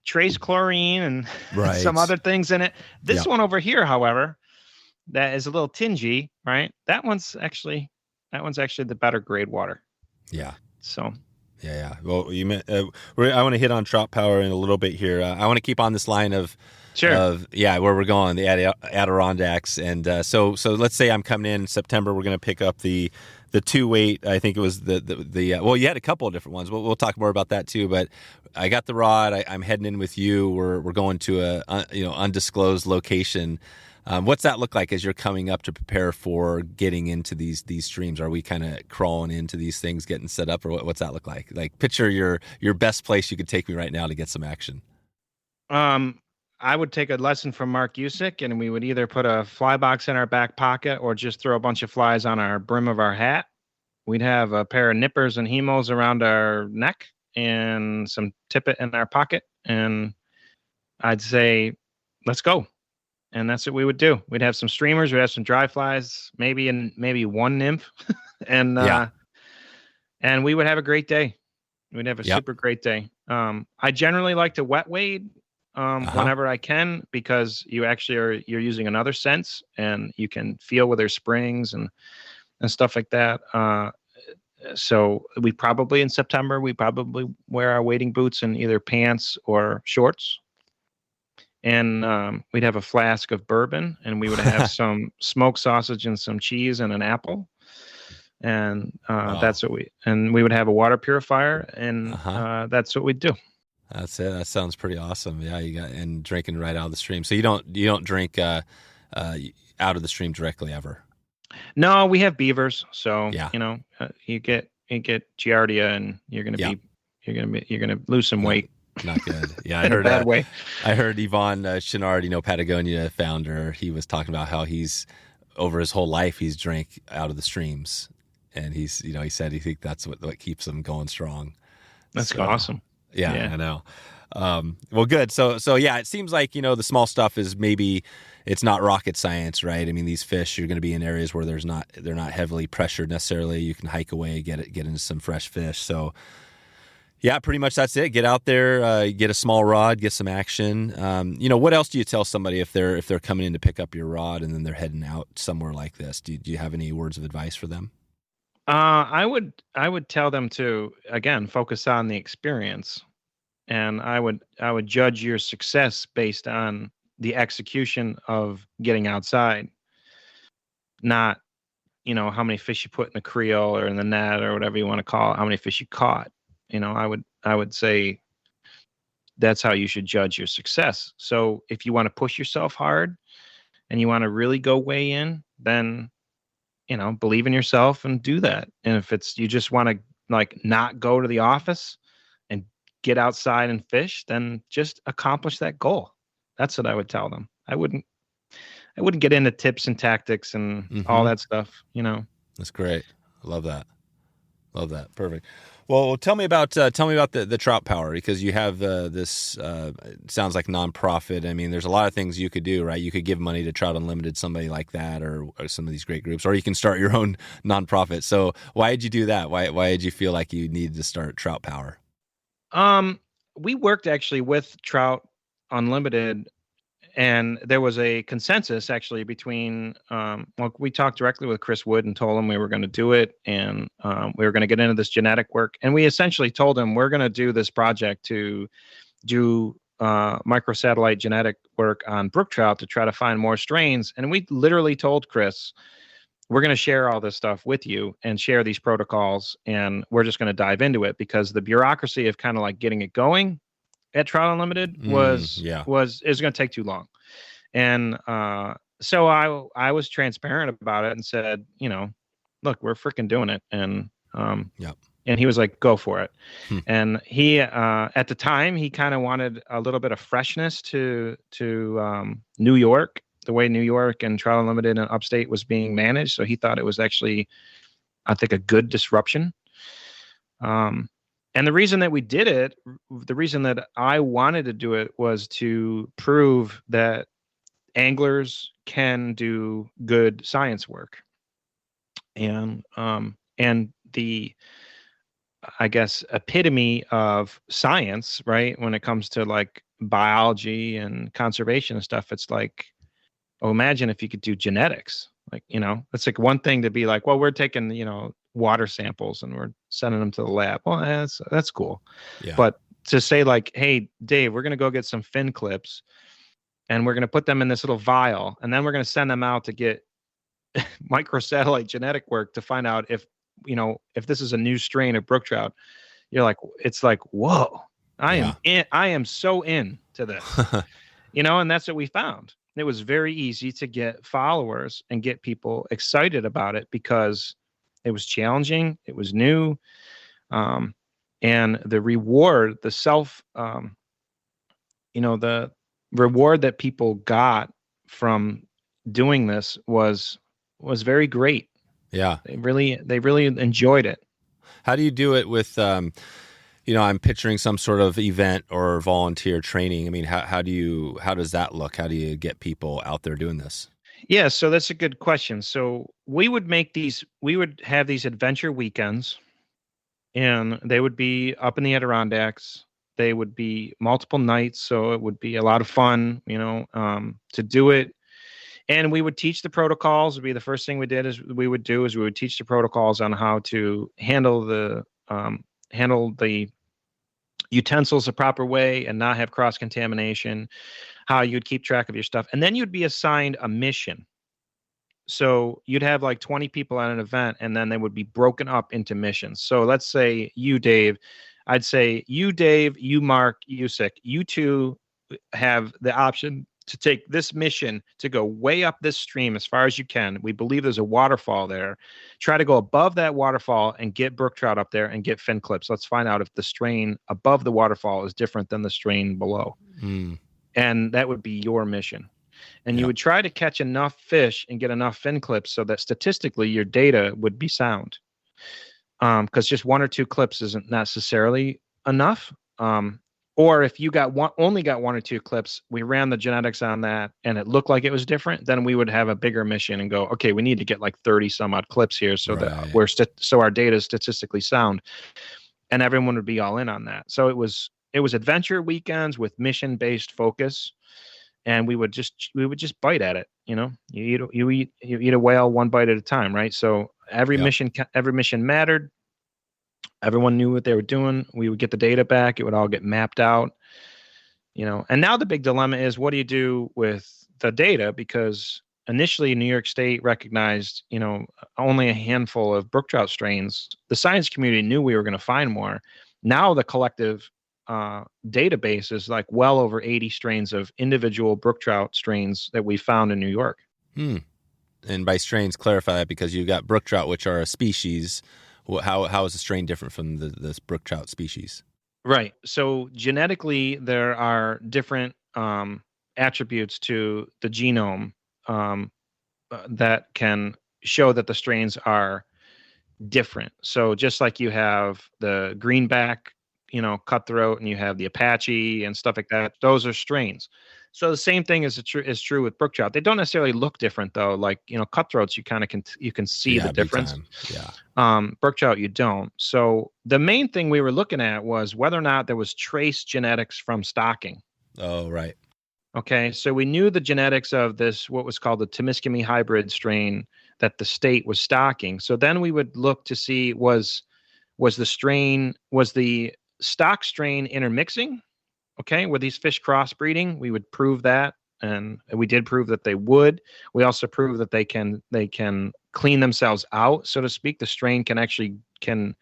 trace chlorine and some other things in it. This one over here, however, that is a little tingy, right? That one's actually the better grade water. Yeah. So. Yeah. Well, I want to hit on Trout Power in a little bit here. I want to keep on this line of where we're going, the Adirondacks, and so let's say I'm coming in September. We're going to pick up the 2-weight. I think it was the well, you had a couple of different ones. We'll talk more about that too. But I got the rod. I'm heading in with you. We're going to a undisclosed location. What's that look like as you're coming up to prepare for getting into these streams? Are we kind of crawling into these things, getting set up, or what's that look like? Like, picture your best place you could take me right now to get some action. I would take a lesson from Mark Usyk, and we would either put a fly box in our back pocket or just throw a bunch of flies on our brim of our hat. We'd have a pair of nippers and hemos around our neck and some tippet in our pocket. And I'd say, let's go. And that's what we would do. We'd have some streamers. We'd have some dry flies, maybe one nymph. And we would have a great day. We'd have a super great day. I generally like to wet wade whenever I can, because you're using another sense, and you can feel where there's springs and stuff like that. So in September, we probably wear our wading boots and either pants or shorts. And we'd have a flask of bourbon, and we would have some smoked sausage and some cheese and an apple. And that's what we would have a water purifier, and that's what we'd do. That's it. That sounds pretty awesome. Yeah, and drinking right out of the stream. So you don't drink out of the stream directly ever. No, we have beavers. So you get Giardia, and you're gonna lose some weight. Not good. Yeah, I heard bad way. I heard Yvon Chouinard, Patagonia founder. He was talking about how he's over his whole life he's drank out of the streams, and he said he think that's what keeps him going strong. That's awesome. Yeah, I know. Well, good. So yeah, it seems like the small stuff is maybe it's not rocket science, right? I mean, these fish are going to be in areas where they're not heavily pressured necessarily. You can hike away, get into some fresh fish. So Yeah, pretty much that's it. Get out there, get a small rod, get some action. What else do you tell somebody if they're coming in to pick up your rod and then they're heading out somewhere like this? Do you have any words of advice for them? I would tell them to, again, focus on the experience, and I would judge your success based on the execution of getting outside, not how many fish you put in the creel or in the net or whatever you want to call it, how many fish you caught. I would say that's how you should judge your success. So if you want to push yourself hard and you want to really go way in, then believe in yourself and do that. And if it's you just want to like not go to the office and get outside and fish, then just accomplish that goal. That's what I would tell them. I wouldn't get into tips and tactics and all that stuff. That's great. I love that. Love that. Perfect. Well, tell me about the Trout Power, because you have this. It sounds like nonprofit. I mean, there's a lot of things you could do, right? You could give money to Trout Unlimited, somebody like that, or some of these great groups, or you can start your own nonprofit. So, why did you do that? Why did you feel like you needed to start Trout Power? We worked actually with Trout Unlimited, and there was a consensus actually between, we talked directly with Chris Wood and told him we were going to do it, and we were going to get into this genetic work. And we essentially told him we're going to do this project to do microsatellite genetic work on Brook Trout to try to find more strains. And we literally told Chris, we're going to share all this stuff with you and share these protocols, and we're just going to dive into it, because the bureaucracy of kind of like getting it going at Trout Unlimited is going to take too long. And so I was transparent about it and said, look, we're freaking doing it. And and he was like, go for it. And he at the time he kind of wanted a little bit of freshness to New York, the way New York and Trout Unlimited and Upstate was being managed. So he thought it was actually, I think, a good disruption. And the reason that we did it, the reason that I wanted to do it, was to prove that anglers can do good science work. And the, I guess, epitome of science, right, when it comes to like biology and conservation and stuff, it's like, imagine if you could do genetics. Like, it's like one thing to be like, well, we're taking, water samples and we're sending them to the lab. Well, that's cool. Yeah. But to say like, hey, Dave, we're going to go get some fin clips and we're going to put them in this little vial, and then we're going to send them out to get microsatellite genetic work to find out if this is a new strain of Brook Trout. You're like, it's like, whoa, I am so into this, and that's what we found. It was very easy to get followers and get people excited about it because it was challenging, it was new, and the reward, the reward that people got from doing this was very great. Yeah, they really enjoyed it. How do you do it with? I'm picturing some sort of event or volunteer training. I mean, how does that look? How do you get people out there doing this? Yeah, so that's a good question. So we would have these adventure weekends, and they would be up in the Adirondacks. They would be multiple nights, so it would be a lot of fun, to do it. And we would teach the protocols. Would be the first thing we would teach the protocols on how to handle the utensils the proper way and not have cross-contamination, how you'd keep track of your stuff. And then you'd be assigned a mission. So you'd have like 20 people at an event, and then they would be broken up into missions. So let's say you, Dave, I'd say you, Dave, you, Mark Usyk, you two have the option to take this mission to go way up this stream as far as you can. We believe there's a waterfall there. Try to go above that waterfall and get Brook Trout up there and get fin clips. Let's find out if the strain above the waterfall is different than the strain below. And that would be your mission. And you would try to catch enough fish and get enough fin clips so that statistically your data would be sound. Because just one or two clips isn't necessarily enough. Or if you only got one or two clips, we ran the genetics on that and it looked like it was different, then we would have a bigger mission and go, okay, we need to get like 30 some odd clips here so that so our data is statistically sound. and everyone would be all in on that. So it was adventure weekends with mission-based focus, and we would just bite at it. You eat a whale one bite at a time, right? So every mission mattered. Everyone knew what they were doing. We would get the data back. It would all get mapped out. And now the big dilemma is, what do you do with the data? Because initially New York State recognized, only a handful of brook trout strains. The science community knew we were going to find more. Now the collective database is like well over 80 strains of individual brook trout strains that we found in New York. And by strains, clarify that, because you've got brook trout, which are a species. How is a strain different from this brook trout species? Right. So genetically, there are different attributes to the genome that can show that the strains are different. So just like you have the greenback, cutthroat, and you have the Apache and stuff like that, those are strains. So the same thing is true with brook trout. They don't necessarily look different though. Like, cutthroats, you can see the difference. Yeah. Brook trout, you don't. So the main thing we were looking at was whether or not there was trace genetics from stocking. Oh, right. Okay. So we knew the genetics of this, what was called the Temiskaming hybrid strain that the state was stocking. So then we would look to see was the stock strain intermixing? Okay, were these fish crossbreeding? We would prove that, and we did prove that they would. We also proved that they can clean themselves out, so to speak. The strain can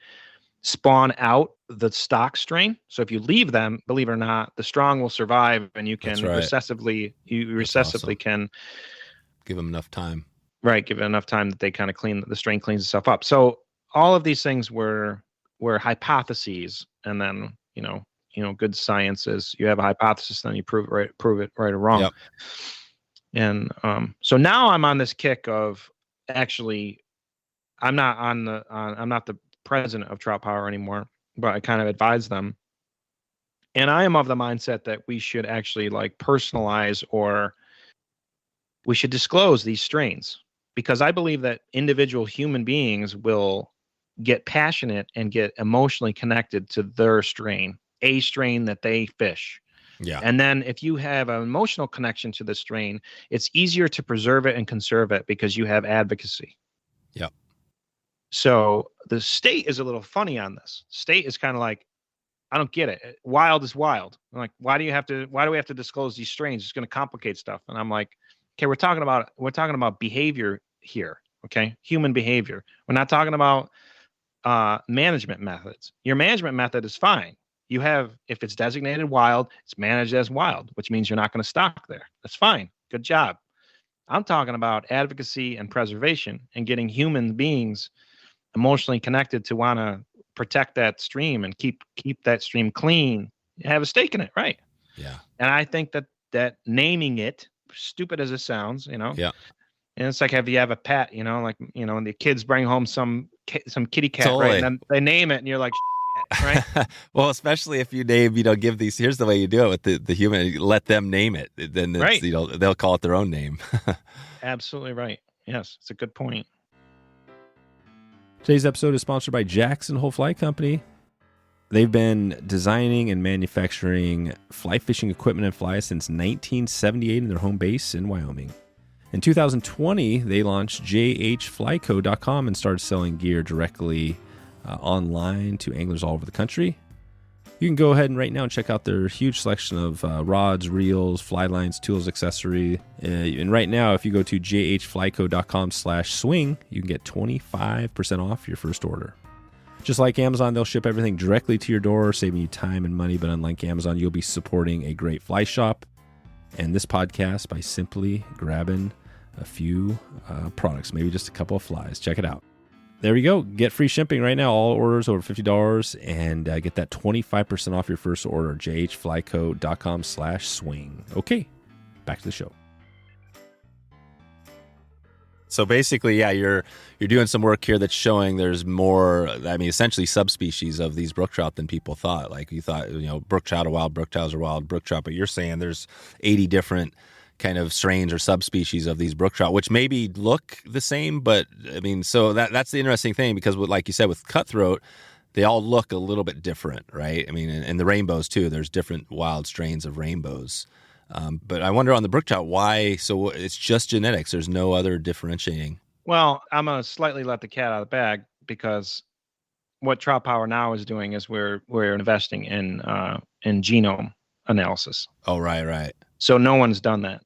spawn out the stock strain. So if you leave them, believe it or not, the strong will survive, and you can recessively can give them enough time. Right, give it enough time that they kind of the strain cleans itself up. So all of these things were hypotheses, and then good science is you have a hypothesis, then you prove it right or wrong. Yep. And so now I'm on this kick of, actually, I'm not the president of Trout Power anymore, but I kind of advise them. And I am of the mindset that we should actually personalize, or we should disclose these strains, because I believe that individual human beings will get passionate and get emotionally connected to their strain, a strain that they fish. Yeah. And then if you have an emotional connection to the strain, it's easier to preserve it and conserve it because you have advocacy. Yeah. So the state is a little funny on this. State is kind of like, I don't get it. Wild is wild. I'm like, why do we have to disclose these strains? It's going to complicate stuff. And I'm like, okay, we're talking about behavior here. Okay. Human behavior. We're not talking about management methods. Your management method is fine. You have, if it's designated wild, it's managed as wild, which means you're not going to stock there. That's fine. Good job. I'm talking about advocacy and preservation and getting human beings emotionally connected to want to protect that stream and keep that stream clean. You have a stake in it, right? Yeah. And I think that naming it, stupid as it sounds, Yeah. And it's like, if you have a pet, and the kids bring home some kitty cat, Totally. right? And then they name it, and you're like, shit, right? Well, especially if you name, give these. Here's the way you do it with the human. Let them name it. Then it's, right. They'll call it their own name. Absolutely right. Yes, it's a good point. Today's episode is sponsored by Jackson Hole Fly Company. They've been designing and manufacturing fly fishing equipment and flies since 1978 in their home base in Wyoming. In 2020, they launched jhflyco.com and started selling gear directly online to anglers all over the country. You can go ahead and right now check out their huge selection of rods, reels, fly lines, tools, accessory. And right now, if you go to jhflyco.com/swing, you can get 25% off your first order. Just like Amazon, they'll ship everything directly to your door, saving you time and money. But unlike Amazon, you'll be supporting a great fly shop and this podcast by simply grabbing a few products, maybe just a couple of flies. Check it out. There you go. Get free shipping right now. All orders over $50 and get that 25% off your first order. jhflyco.com/swing. Okay, back to the show. So basically, yeah, you're doing some work here that's showing there's more, essentially subspecies of these brook trout than people thought. Like you thought, brook trout are wild, brook trouts are wild, brook trout, but you're saying there's 80 different kind of strains or subspecies of these brook trout, which maybe look the same, but so that's the interesting thing, because like you said with cutthroat, they all look a little bit different, right? I mean, and the rainbows too. There's different wild strains of rainbows. But I wonder on the brook trout, why? So it's just genetics. There's no other differentiating. Well, I'm gonna slightly let the cat out of the bag because what Trout Power now is doing is we're investing in genome analysis. Oh, right. So no one's done that.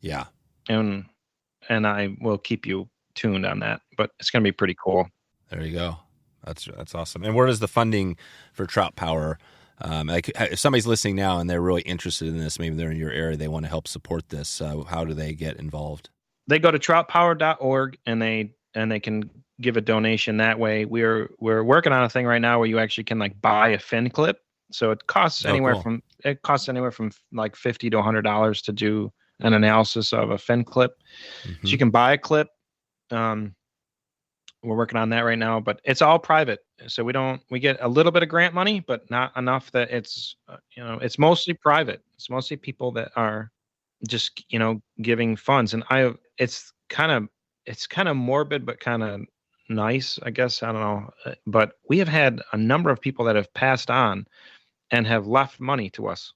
Yeah. And I will keep you tuned on that, but it's going to be pretty cool. There you go. That's awesome. And where does the funding for Trout Power, like if somebody's listening now and they're really interested in this, maybe they're in your area, they want to help support this, how do they get involved? They go to troutpower.org and they can give a donation that way. We're working on a thing right now where you actually can like buy a fin clip. So it costs anywhere from like $50 to $100 to do an analysis of a fin clip. Mm-hmm. So you can buy a clip. We're working on that right now, but it's all private. So we get a little bit of grant money, but not enough that it's, it's mostly private. It's mostly people that are just, giving funds. And it's kind of morbid, but kind of nice, I guess. I don't know. But we have had a number of people that have passed on and have left money to us.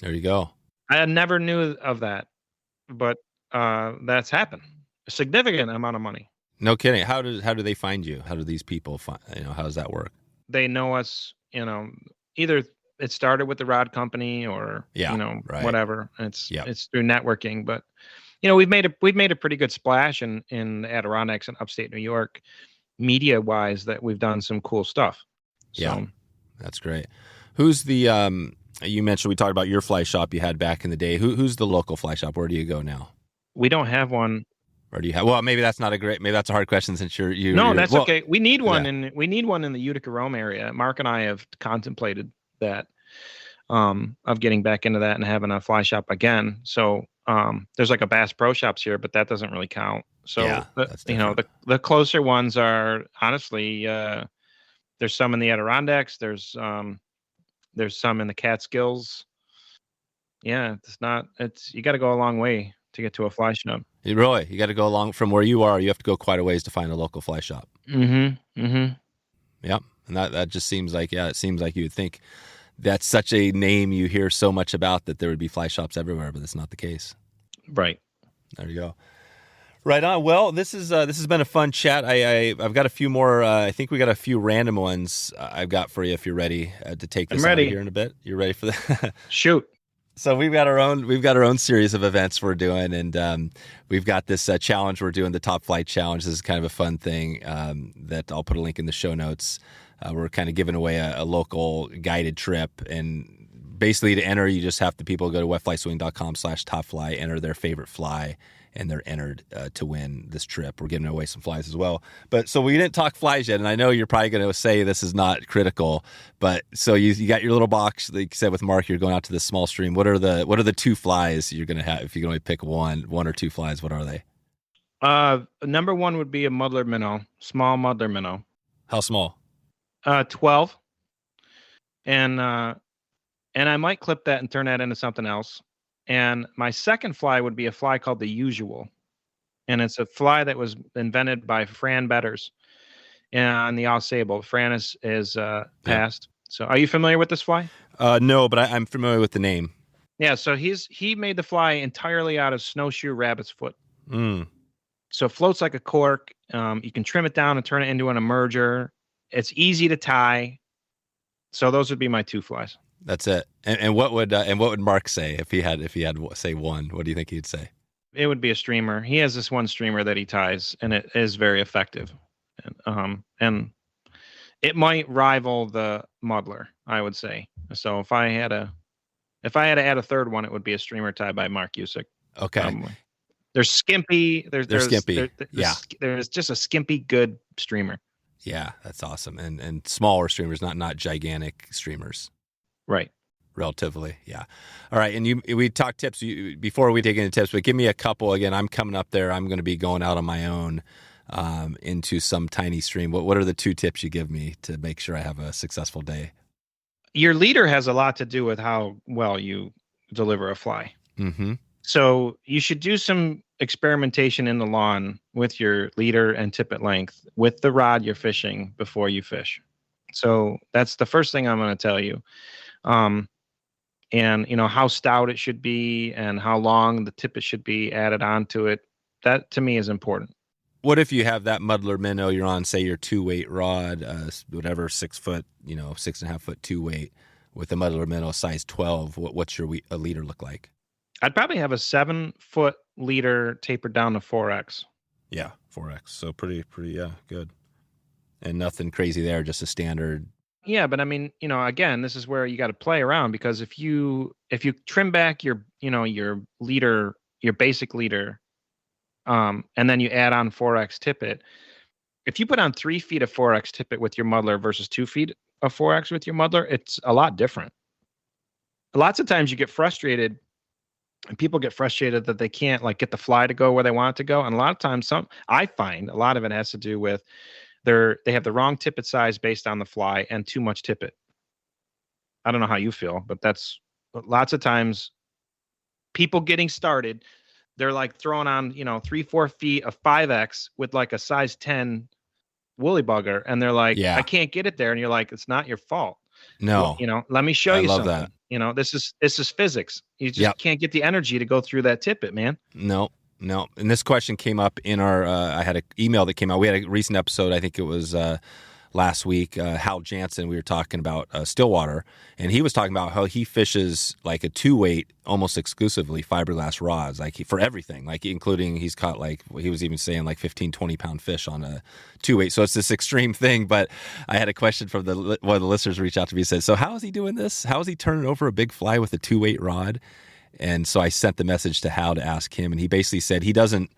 There you go. I never knew of that, but that's happened. A significant amount of money. No kidding. How do they find you? How do these people find, how does that work? They know us, either it started with the rod company or, right. whatever. It's through networking, but we've made a pretty good splash in the Adirondacks and upstate New York, media wise, that we've done some cool stuff. So, yeah, that's great. Who's the, you mentioned, we talked about your fly shop you had back in the day. Who's the local fly shop? Where do you go now? We don't have one. Or do you have? Well, maybe that's a hard question since you're. No, that's okay. We need one, and we need one in the Utica Rome area. Mark and I have contemplated that, of getting back into that and having a fly shop again. So, there's like a Bass Pro Shops here, but that doesn't really count. So, the closer ones are honestly, there's some in the Adirondacks. There's some in the Catskills. Yeah, you got to go a long way to get to a fly shop. You got to go along from where you are. You have to go quite a ways to find a local fly shop. Mm-hmm. Mm-hmm. Yep. And that just seems like, it seems like you would think that's such a name you hear so much about that there would be fly shops everywhere, but that's not the case. Right. There you go. Right on. Well, this has been a fun chat. I've got a few more. I think we got a few random ones I've got for you if you're ready to take this out of here in a bit. You ready for that? Shoot. So we've got our own series of events we're doing, and we've got this challenge we're doing, the Top Flight Challenge. This is kind of a fun thing that I'll put a link in the show notes. We're kind of giving away a local guided trip, and basically to enter, you just have people go to wetflyswing.com/topfly, enter their favorite fly, and they're entered to win this trip. We're giving away some flies as well. But so we didn't talk flies yet, and I know you're probably going to say this is not critical, but so you got your little box, like you said with Mark, you're going out to this small stream. What are the two flies you're going to have? If you can only pick one or two flies, what are they? Number one would be a Muddler minnow, small Muddler minnow. How small? 12. And I might clip that and turn that into something else. And my second fly would be a fly called the Usual. And it's a fly that was invented by Fran Betters on the Au Sable. Fran is passed. So are you familiar with this fly? No, but I'm familiar with the name. Yeah, so he made the fly entirely out of snowshoe rabbit's foot. Mm. So it floats like a cork. You can trim it down and turn it into an emerger. It's easy to tie. So those would be my two flies. That's it. And what would Mark say if he had say one? What do you think he'd say? It would be a streamer. He has this one streamer that he ties, and it is very effective. And it might rival the Muddler, I would say. So if I had to add a third one, it would be a streamer tied by Mark Usyk. Okay. They're skimpy. They're skimpy. There's just a skimpy good streamer. Yeah, that's awesome. And smaller streamers, not gigantic streamers. Right. Relatively, yeah. All right, and we talked tips before we dig into tips, but give me a couple. Again, I'm coming up there. I'm going to be going out on my own into some tiny stream. What are the two tips you give me to make sure I have a successful day? Your leader has a lot to do with how well you deliver a fly. Mm-hmm. So you should do some experimentation in the lawn with your leader and tippet length with the rod you're fishing before you fish. So that's the first thing I'm going to tell you. And how stout it should be and how long the tippet should be added onto it. That to me is important. What if you have that muddler minnow you're on, say your 2-weight rod, whatever, 6 foot, 6.5 foot 2-weight with a muddler minnow size 12? What's your a leader look like? I'd probably have a 7-foot leader tapered down to 4X. Yeah, 4X. So pretty, yeah, good. And nothing crazy there, just a standard. Yeah, but I mean, again, this is where you got to play around, because if you trim back your leader, your basic leader, and then you add on 4X tippet, if you put on 3 feet of 4X tippet with your muddler versus 2 feet of 4X with your muddler, it's a lot different. Lots of times you get frustrated, and people get frustrated that they can't get the fly to go where they want it to go. And a lot of times, I find a lot of it has to do with they have the wrong tippet size based on the fly and too much tippet. I don't know how you feel, but that's lots of times people getting started, they're throwing on, 3-4 feet of 5X with a size 10 woolly bugger. And they're like, yeah, I can't get it there. And you're like, it's not your fault. No, let me show you something. That. This is physics. You just can't get the energy to go through that tippet, man. No. And this question came up in our, I had an email that came out. We had a recent episode, I think it was last week, Hal Janssen, we were talking about stillwater, and he was talking about how he fishes a 2-weight almost exclusively fiberglass rods, for everything, including he's caught he was even saying 15, 20 pound fish on a 2-weight. So it's this extreme thing. But I had a question from one of the listeners reached out to me and said, so how is he doing this? How is he turning over a big fly with a 2-weight rod? And so I sent the message to Hal to ask him, and he basically said he doesn't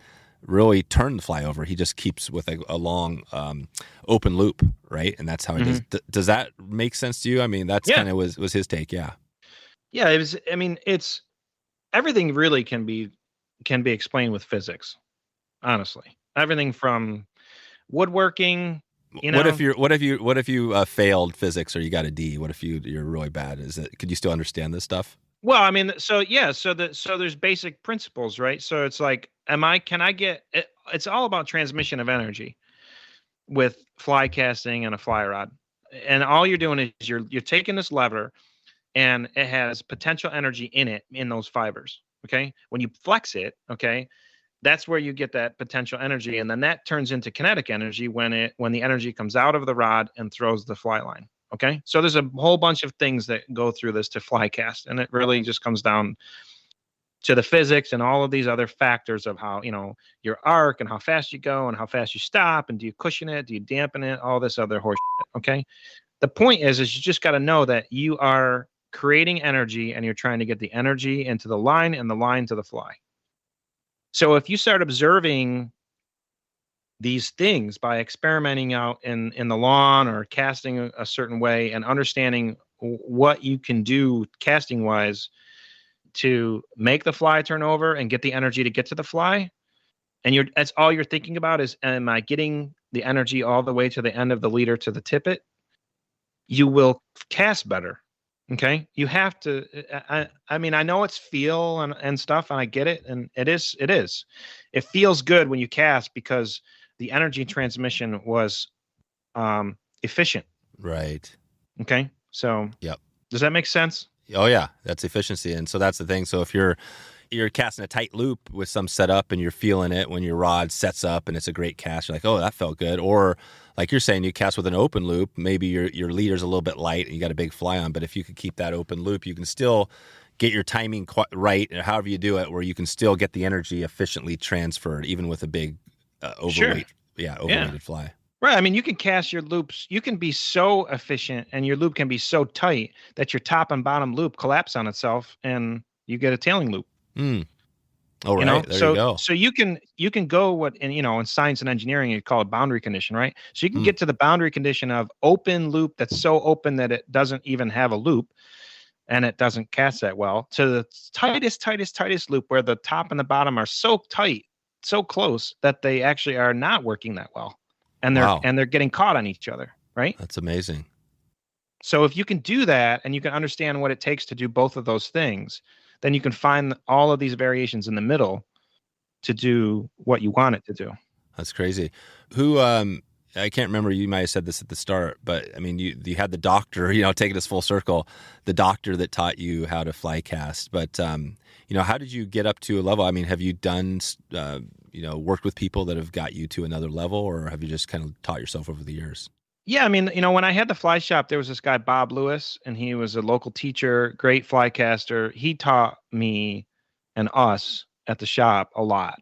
really turn the fly over. He just keeps with a long open loop, right? And that's how he does. Does that make sense to you? I mean, that's kind of was his take. Yeah. Yeah. It was. I mean, it's everything really can be explained with physics. Honestly, everything from woodworking. What if you failed physics or you got a D? What if you're really bad? Could you still understand this stuff? Well, I mean, so there's basic principles, right? So it's it's all about transmission of energy with fly casting and a fly rod. And all you're doing is you're taking this lever, and it has potential energy in those fibers. Okay. When you flex it, okay, that's where you get that potential energy. And then that turns into kinetic energy when the energy comes out of the rod and throws the fly line. Okay. So there's a whole bunch of things that go through this to fly cast. And it really just comes down to the physics and all of these other factors of how, your arc and how fast you go and how fast you stop. And do you cushion it? Do you dampen it? All this other horse shit. Okay. The point is you just got to know that you are creating energy, and you're trying to get the energy into the line and the line to the fly. So if you start observing these things by experimenting out in the lawn or casting a certain way and understanding what you can do casting wise to make the fly turn over and get the energy to get to the fly, and that's all you're thinking about is, am I getting the energy all the way to the end of the leader to the tippet? You will cast better. Okay. You have to, I mean, I know it's feel and stuff, and I get it. And it is, it feels good when you cast because the energy transmission was efficient. Right. Okay. So yep. Does that make sense? Oh yeah. That's efficiency. And so that's the thing. So if you're casting a tight loop with some setup and you're feeling it when your rod sets up and it's a great cast, you're like, oh, that felt good. Or like you're saying, you cast with an open loop, maybe your leader's a little bit light and you got a big fly on, but if you could keep that open loop, you can still get your timing quite right, or however you do it, where you can still get the energy efficiently transferred, even with a big overweight, overweighted fly. Right. I mean, you can cast your loops. You can be so efficient and your loop can be so tight that your top and bottom loop collapse on itself and you get a tailing loop. Oh, right. There you go. So you can go in science and engineering, you call it boundary condition, right? So you can get to the boundary condition of open loop that's so open that it doesn't even have a loop and it doesn't cast that well, to the tightest loop where the top and the bottom are so tight, so close that they actually are not working that well. And they're getting caught on each other, right? That's amazing. So if you can do that and you can understand what it takes to do both of those things, then you can find all of these variations in the middle to do what you want it to do. That's crazy. Who I can't remember, you might have said this at the start, but I mean, you had the doctor, taking us full circle, the doctor that taught you how to fly cast. But, how did you get up to a level? I mean, have you done, worked with people that have got you to another level, or have you just kind of taught yourself over the years? Yeah, I mean, when I had the fly shop, there was this guy, Bob Lewis, and he was a local teacher, great fly caster. He taught me and us at the shop a lot.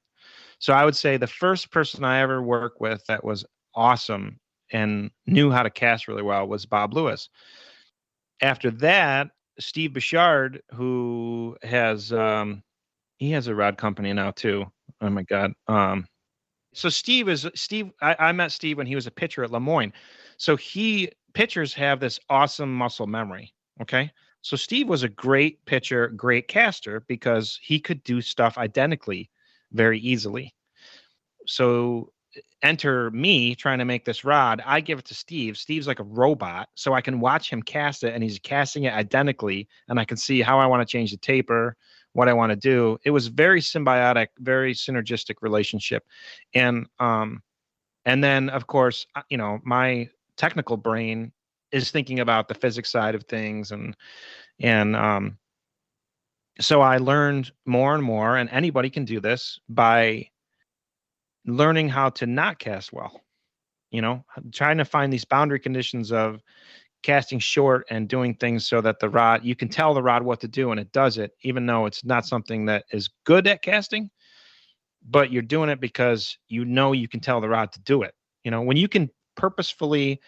So I would say the first person I ever worked with that was awesome and knew how to cast really well was Bob Lewis. After that, Steve Bouchard, who has he has a rod company now too. Oh my God. So I met Steve when he was a pitcher at Lemoyne. So pitchers have this awesome muscle memory. Okay. So Steve was a great pitcher, great caster, because he could do stuff identically very easily. So enter me trying to make this rod. I give it to Steve. Steve's like a robot. So I can watch him cast it, and he's casting it identically. And I can see how I want to change the taper, what I want to do. It was very symbiotic, very synergistic relationship. And then of course, my technical brain is thinking about the physics side of things. And so I learned more and more, and anybody can do this by learning how to not cast well, trying to find these boundary conditions of casting short and doing things so that you can tell the rod what to do and it does it, even though it's not something that is good at casting, but you're doing it because you can tell the rod to do it. When you can purposefully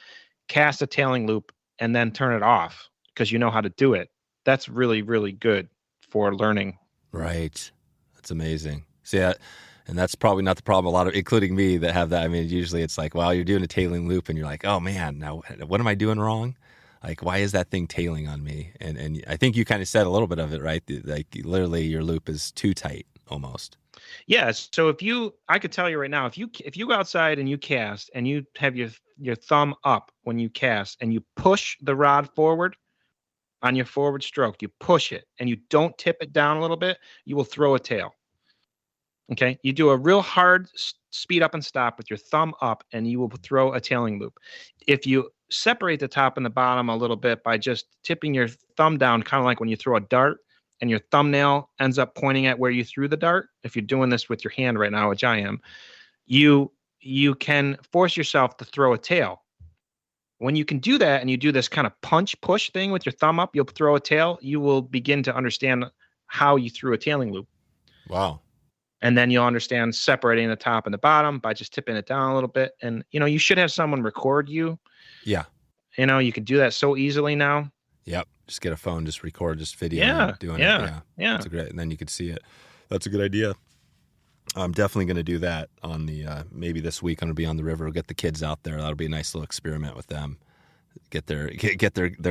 cast a tailing loop and then turn it off because you know how to do it, that's really, really good for learning. Right. That's amazing. See, and that's probably not the problem. A lot of, including me, that have that. I mean, usually it's like, well, you're doing a tailing loop and you're like, oh man, now what am I doing wrong? Like, why is that thing tailing on me? And I think you kind of said a little bit of it, right? Like literally your loop is too tight almost. Yeah. So I could tell you right now, if you go outside and you cast and you have your thumb up when you cast and you push the rod forward on your forward stroke, you push it and you don't tip it down a little bit, you will throw a tail. Okay. You do a real hard speed up and stop with your thumb up and you will throw a tailing loop. If you separate the top and the bottom a little bit by just tipping your thumb down, kind of like when you throw a dart and your thumbnail ends up pointing at where you threw the dart. If you're doing this with your hand right now, which I am, you can force yourself to throw a tail. When you can do that and you do this kind of punch push thing with your thumb up, you'll throw a tail. You will begin to understand how you threw a tailing loop. Wow. And then you'll understand separating the top and the bottom by just tipping it down a little bit. And, you should have someone record you. Yeah. You can do that so easily now. Yep. Just get a phone, just record, just video doing it. Yeah. That's great. And then you could see it. That's a good idea. I'm definitely going to do that on the, maybe this week I'm going to be on the river. We'll get the kids out there. That'll be a nice little experiment with them. Get their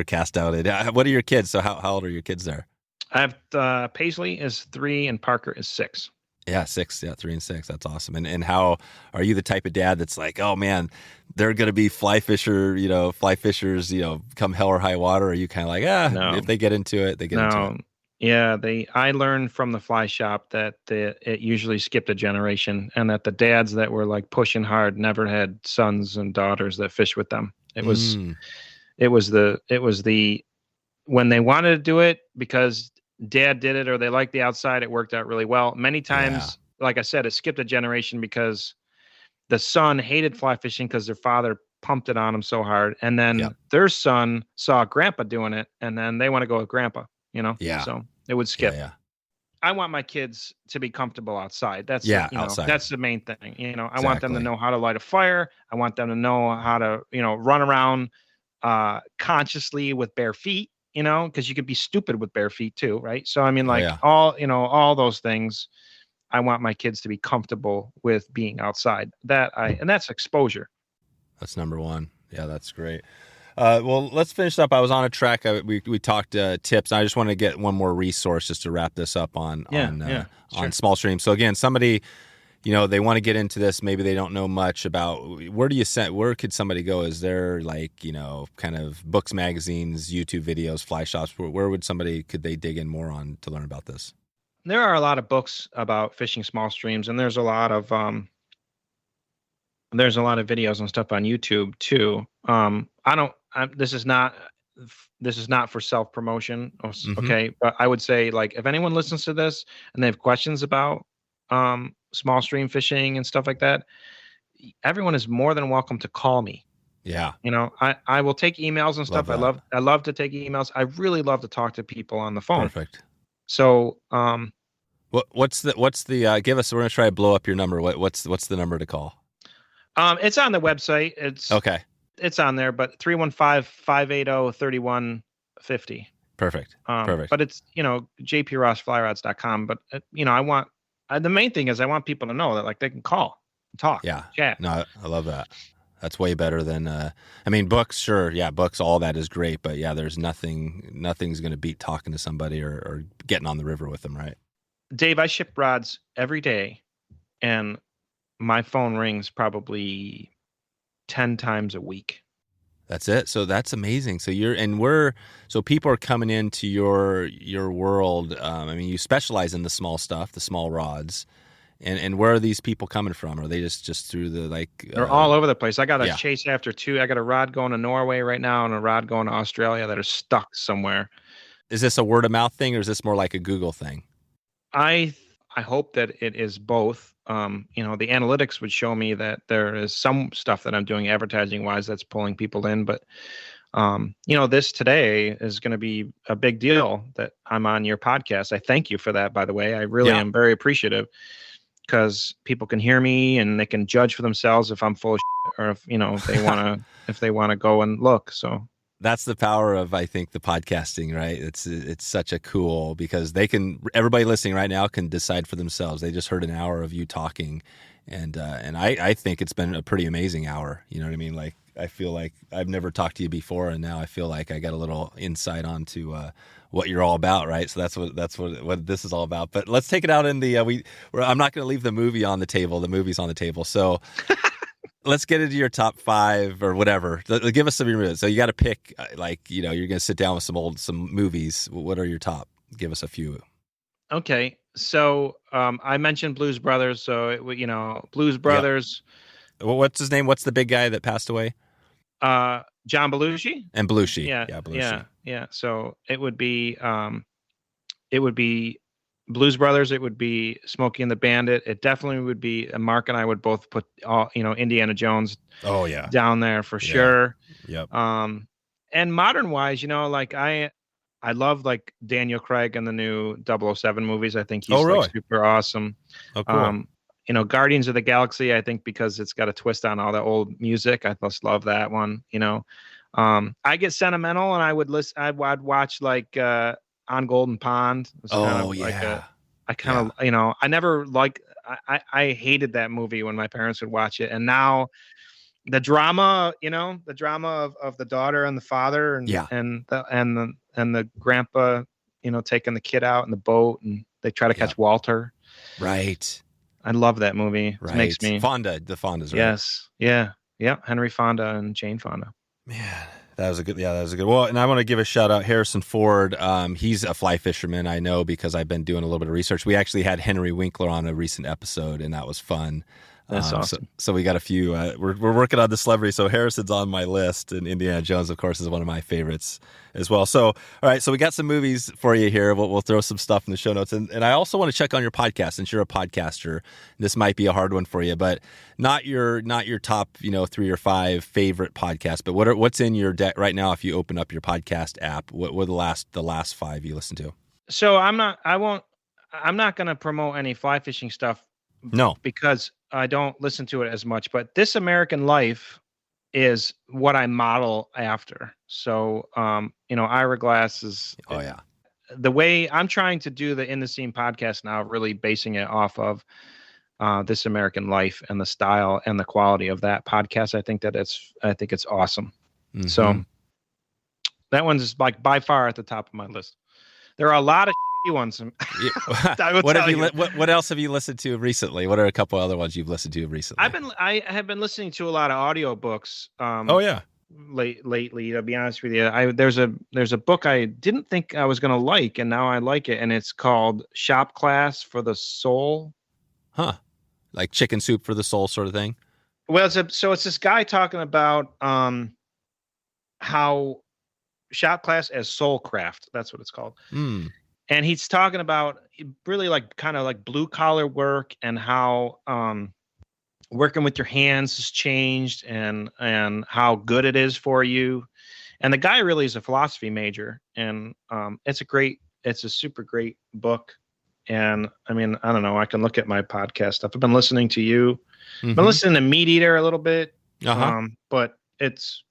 cast outed. What are your kids? So how old are your kids there? I have, Paisley is 3 and Parker is 6. Yeah, 6. Yeah, 3 and 6. That's awesome. And how are you the type of dad that's like, oh man, they're going to be fly fishers, come hell or high water? Or are you kind of like, no. If they get into it, they get into it? Yeah, I learned from the fly shop that it usually skipped a generation, and that the dads that were like pushing hard never had sons and daughters that fished with them. It was the when they wanted to do it because dad did it or they liked the outside, it worked out really well. Many times, like I said, it skipped a generation because the son hated fly fishing because their father pumped it on him so hard. And then their son saw grandpa doing it and then they want to go with grandpa, Yeah. So it would skip. Yeah. I want my kids to be comfortable outside. That's outside. That's the main thing. I want them to know how to light a fire. I want them to know how to, run around consciously with bare feet. Because you could be stupid with bare feet too, right? So I mean, all those things. I want my kids to be comfortable with being outside. And that's exposure. That's number one. Yeah, that's great. Well, let's finish up. I was on a track. We talked tips. I just want to get one more resource just to wrap this up on small stream. So again, somebody, they want to get into this. Maybe they don't know much about where could somebody go? Is there kind of books, magazines, YouTube videos, fly shops? Could they dig in more on to learn about this? There are a lot of books about fishing small streams, and there's a lot of There's a lot of videos and stuff on YouTube too. This is not for self promotion. Okay. But I would say, like, if anyone listens to this and they have questions about small stream fishing and stuff like that, everyone is more than welcome to call me. Yeah. I will take emails and stuff. I love to take emails. I really love to talk to people on the phone. Perfect. So, what's the give us, we're going to try to blow up your number. What's the number to call? It's on the website. It's on there, but 315-580-3150. Perfect. Perfect. But it's, jprossflyrods.com. But, the main thing is I want people to know that, like, they can call, talk, chat. No, I love that. That's way better than, books, sure. Yeah, books, all that is great. But yeah, there's nothing's going to beat talking to somebody or getting on the river with them, right? Dave, I ship rods every day, and my phone rings probably 10 times a week. That's it. So that's amazing. So so people are coming into your world. You specialize in the small stuff, the small rods. And where are these people coming from? Are they just through the, like... They're all over the place. I got to chase after two. I got a rod going to Norway right now and a rod going to Australia that are stuck somewhere. Is this a word of mouth thing, or is this more like a Google thing? I hope that it is both. The analytics would show me that there is some stuff that I'm doing advertising wise that's pulling people in, but this today is going to be a big deal that I'm on your podcast. I thank you for that, by the way. I really am very appreciative, because people can hear me and they can judge for themselves if I'm full of shit, or if they want to go and look. So that's the power of, I think, the podcasting, right? It's such a cool, because everybody listening right now can decide for themselves. They just heard an hour of you talking, and I think it's been a pretty amazing hour. You know what I mean? Like, I feel like I've never talked to you before, and now I feel like I got a little insight onto what you're all about, right? So that's what this is all about. But let's take it out in the I'm not going to leave the movie on the table. The movie's on the table. So let's get into your top 5 or whatever. Give us some of your movies. So you got to pick, you're going to sit down with some movies. What are your top? Give us a few. Okay. So I mentioned Blues Brothers. So Blues Brothers. Yep. Well, what's his name? What's the big guy that passed away? John Belushi. And Belushi. Yeah. Belushi. Yeah. So it would be Blues Brothers. It would be Smokey and the Bandit. It definitely would be, Mark and I would both put Indiana Jones. Oh yeah. Down there for sure. Yep. And modern wise, I love like Daniel Craig and the new 007 movies. I think he's like super awesome. Oh, cool. Guardians of the Galaxy, I think, because it's got a twist on all the old music. I just love that one. I get sentimental, and I'd watch like On Golden Pond. I never I hated that movie when my parents would watch it, and now the drama of the daughter and the father, and the grandpa, taking the kid out in the boat, and they try to catch Walter. Right. I love that movie. Right. It makes me the Fondas, right? Yes. Yeah. Henry Fonda and Jane Fonda. Man, that was a good. Well, and I want to give a shout out Harrison Ford. He's a fly fisherman, I know, because I've been doing a little bit of research. We actually had Henry Winkler on a recent episode, and that was fun. That's awesome. So we got a few. We're working on the celebrity. So Harrison's on my list, and Indiana Jones, of course, is one of my favorites as well. So all right, so we got some movies for you here. We'll throw some stuff in the show notes, and I also want to check on your podcast. Since you're a podcaster, this might be a hard one for you, but not your top 3 or 5 favorite podcasts, but what's in your deck right now? If you open up your podcast app, what were the last 5 you listened to? So I'm not going to promote any fly fishing stuff. No, because I don't listen to it as much, but This American Life is what I model after. So, Ira Glass is the way I'm trying to do the In the Scene podcast now, really basing it off of This American Life and the style and the quality of that podcast. I think it's awesome. Mm-hmm. So that one's like by far at the top of my list. There are a lot of ones. What else have you listened to recently? What are a couple other ones you've listened to recently? I have been listening to a lot of audiobooks. Lately, to be honest with you, there's a book I didn't think I was gonna like, and now I like it, and it's called Shop Class for the Soul. Huh? Like Chicken Soup for the Soul, sort of thing. Well, it's this guy talking about how shop class as soul craft. That's what it's called. Mm. And he's talking about really like kind of like blue collar work and how working with your hands has changed and how good it is for you. And the guy really is a philosophy major, and it's a super great book. And I mean, I don't know, I can look at my podcast stuff. I've been listening to you. Mm-hmm. I've been listening to Meat Eater a little bit, Uh-huh. but it's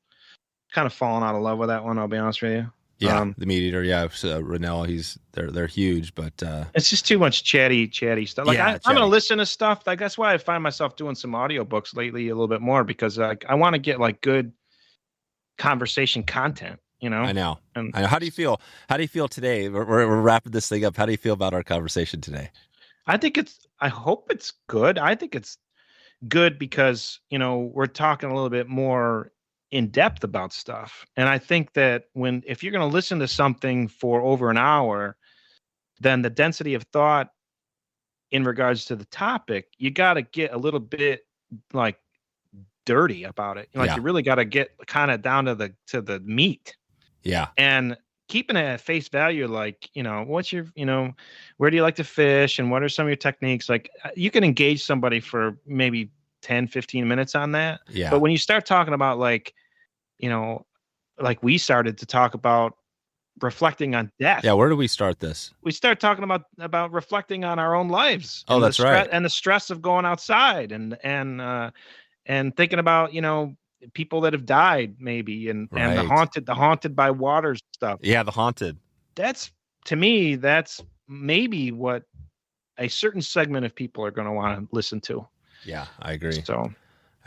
kind of fallen out of love with that one. I'll be honest with you. Yeah, the Meat Eater. Yeah, Rennell. They're huge, but it's just too much chatty stuff. Like yeah, I'm gonna listen to stuff. Like that's why I find myself doing some audiobooks lately a little bit more, because like I want to get like good conversation content. You know. I know. And I know. How do you feel? How do you feel today? We're wrapping this thing up. How do you feel about our conversation today? I hope it's good. I think it's good because, you know, we're talking a little bit more in depth about stuff. And I think that if you're going to listen to something for over an hour, then the density of thought in regards to the topic, you got to get a little bit like dirty about it. Like you really got to get kind of down to the meat. Yeah. And keeping it at face value, like, you know, what's your, you know, where do you like to fish and what are some of your techniques? Like you can engage somebody for maybe 10, 15 minutes on that. Yeah. But when you start talking about like, you know, like we started to talk about reflecting on death. Yeah. Where do we start this? We start talking about reflecting on our own lives. Oh, that's right. And the stress of going outside and thinking about, you know, people that have died maybe and the haunted by water stuff. Yeah, the haunted. That's, to me, that's maybe what a certain segment of people are going to want to listen to. Yeah, I agree. So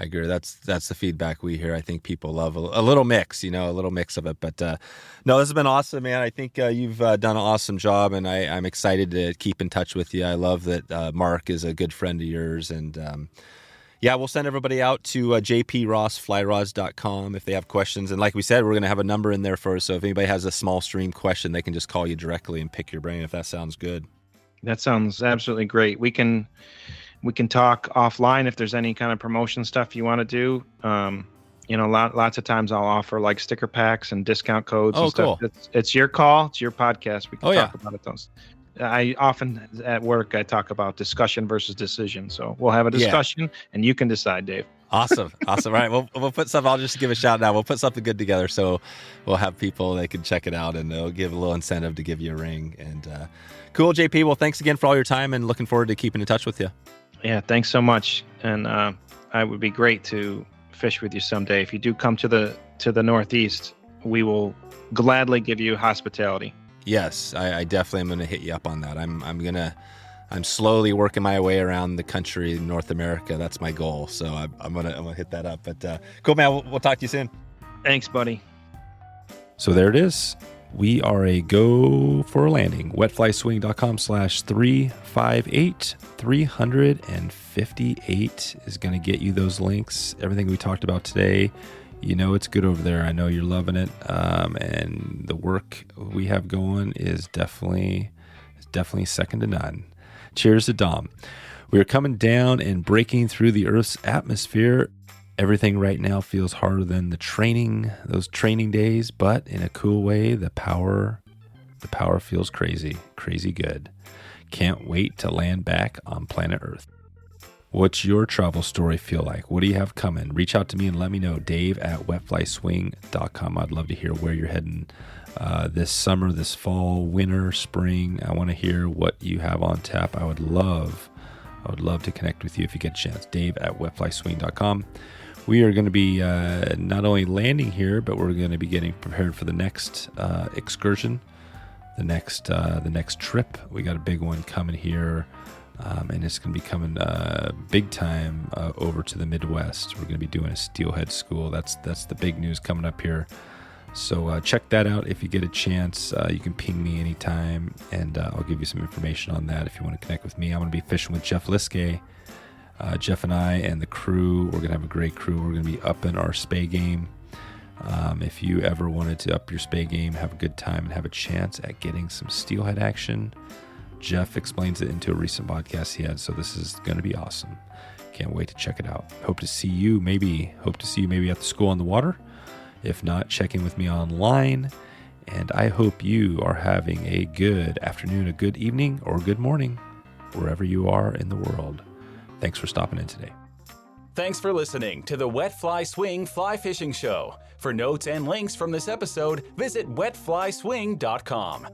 I agree. That's the feedback we hear. I think people love a little mix, you know, a little mix of it. But no, this has been awesome, man. I think you've done an awesome job, and I'm excited to keep in touch with you. I love that Mark is a good friend of yours, and yeah, we'll send everybody out to jprossflyrods.com if they have questions. And like we said, we're going to have a number in there for us. So if anybody has a small stream question, they can just call you directly and pick your brain if that sounds good. That sounds absolutely great. We can talk offline if there's any kind of promotion stuff you want to do. You know, lots of times I'll offer like sticker packs and discount codes and stuff. Cool. It's your call. It's your podcast. We can talk yeah. about it. I often at work, I talk about discussion versus decision. So we'll have a discussion and you can decide, Dave. Awesome. All right. We'll put something. I'll just give a shout out. We'll put something good together. So we'll have people, they can check it out and they'll give a little incentive to give you a ring. And cool, JP. Well, thanks again for all your time and looking forward to keeping in touch with you. Yeah. Thanks so much. And I would be great to fish with you someday. If you do come to the Northeast, we will gladly give you hospitality. Yes, I definitely am going to hit you up on that. I'm slowly working my way around the country in North America. That's my goal. So I'm gonna hit that up. But cool, man. We'll talk to you soon. Thanks, buddy. So there it is. We are a go for a landing. wetflyswing.com/358. 358 is going to get you those links. Everything we talked about today. You know it's good over there. I know you're loving it, and the work we have going is definitely second to none. Cheers to Dom. We are coming down and breaking through the Earth's atmosphere. Everything right now feels harder than those training days, but in a cool way. The power feels crazy good. Can't wait to land back on planet Earth. What's your travel story feel like? What do you have coming? Reach out to me and let me know. Dave@wetflyswing.com. I'd love to hear where you're heading this summer, this fall, winter, spring. I want to hear what you have on tap. I would love to connect with you if you get a chance. Dave@wetflyswing.com. We are going to be not only landing here, but we're going to be getting prepared for the next excursion, the next trip. We got a big one coming here. And it's going to be coming big time over to the Midwest. We're going to be doing a steelhead school. That's the big news coming up here. So check that out if you get a chance. You can ping me anytime, and I'll give you some information on that if you want to connect with me. I'm going to be fishing with Jeff Liskay. Jeff and I and the crew, we're going to have a great crew. We're going to be upping our spay game. If you ever wanted to up your spay game, have a good time, and have a chance at getting some steelhead action, Jeff explains it into a recent podcast he had, so this is going to be awesome. Can't wait to check it out. Hope to see you maybe at the school on the water. If not, check in with me online. And I hope you are having a good afternoon, a good evening, or good morning, wherever you are in the world. Thanks for stopping in today. Thanks for listening to the Wet Fly Swing Fly Fishing Show. For notes and links from this episode, visit wetflyswing.com.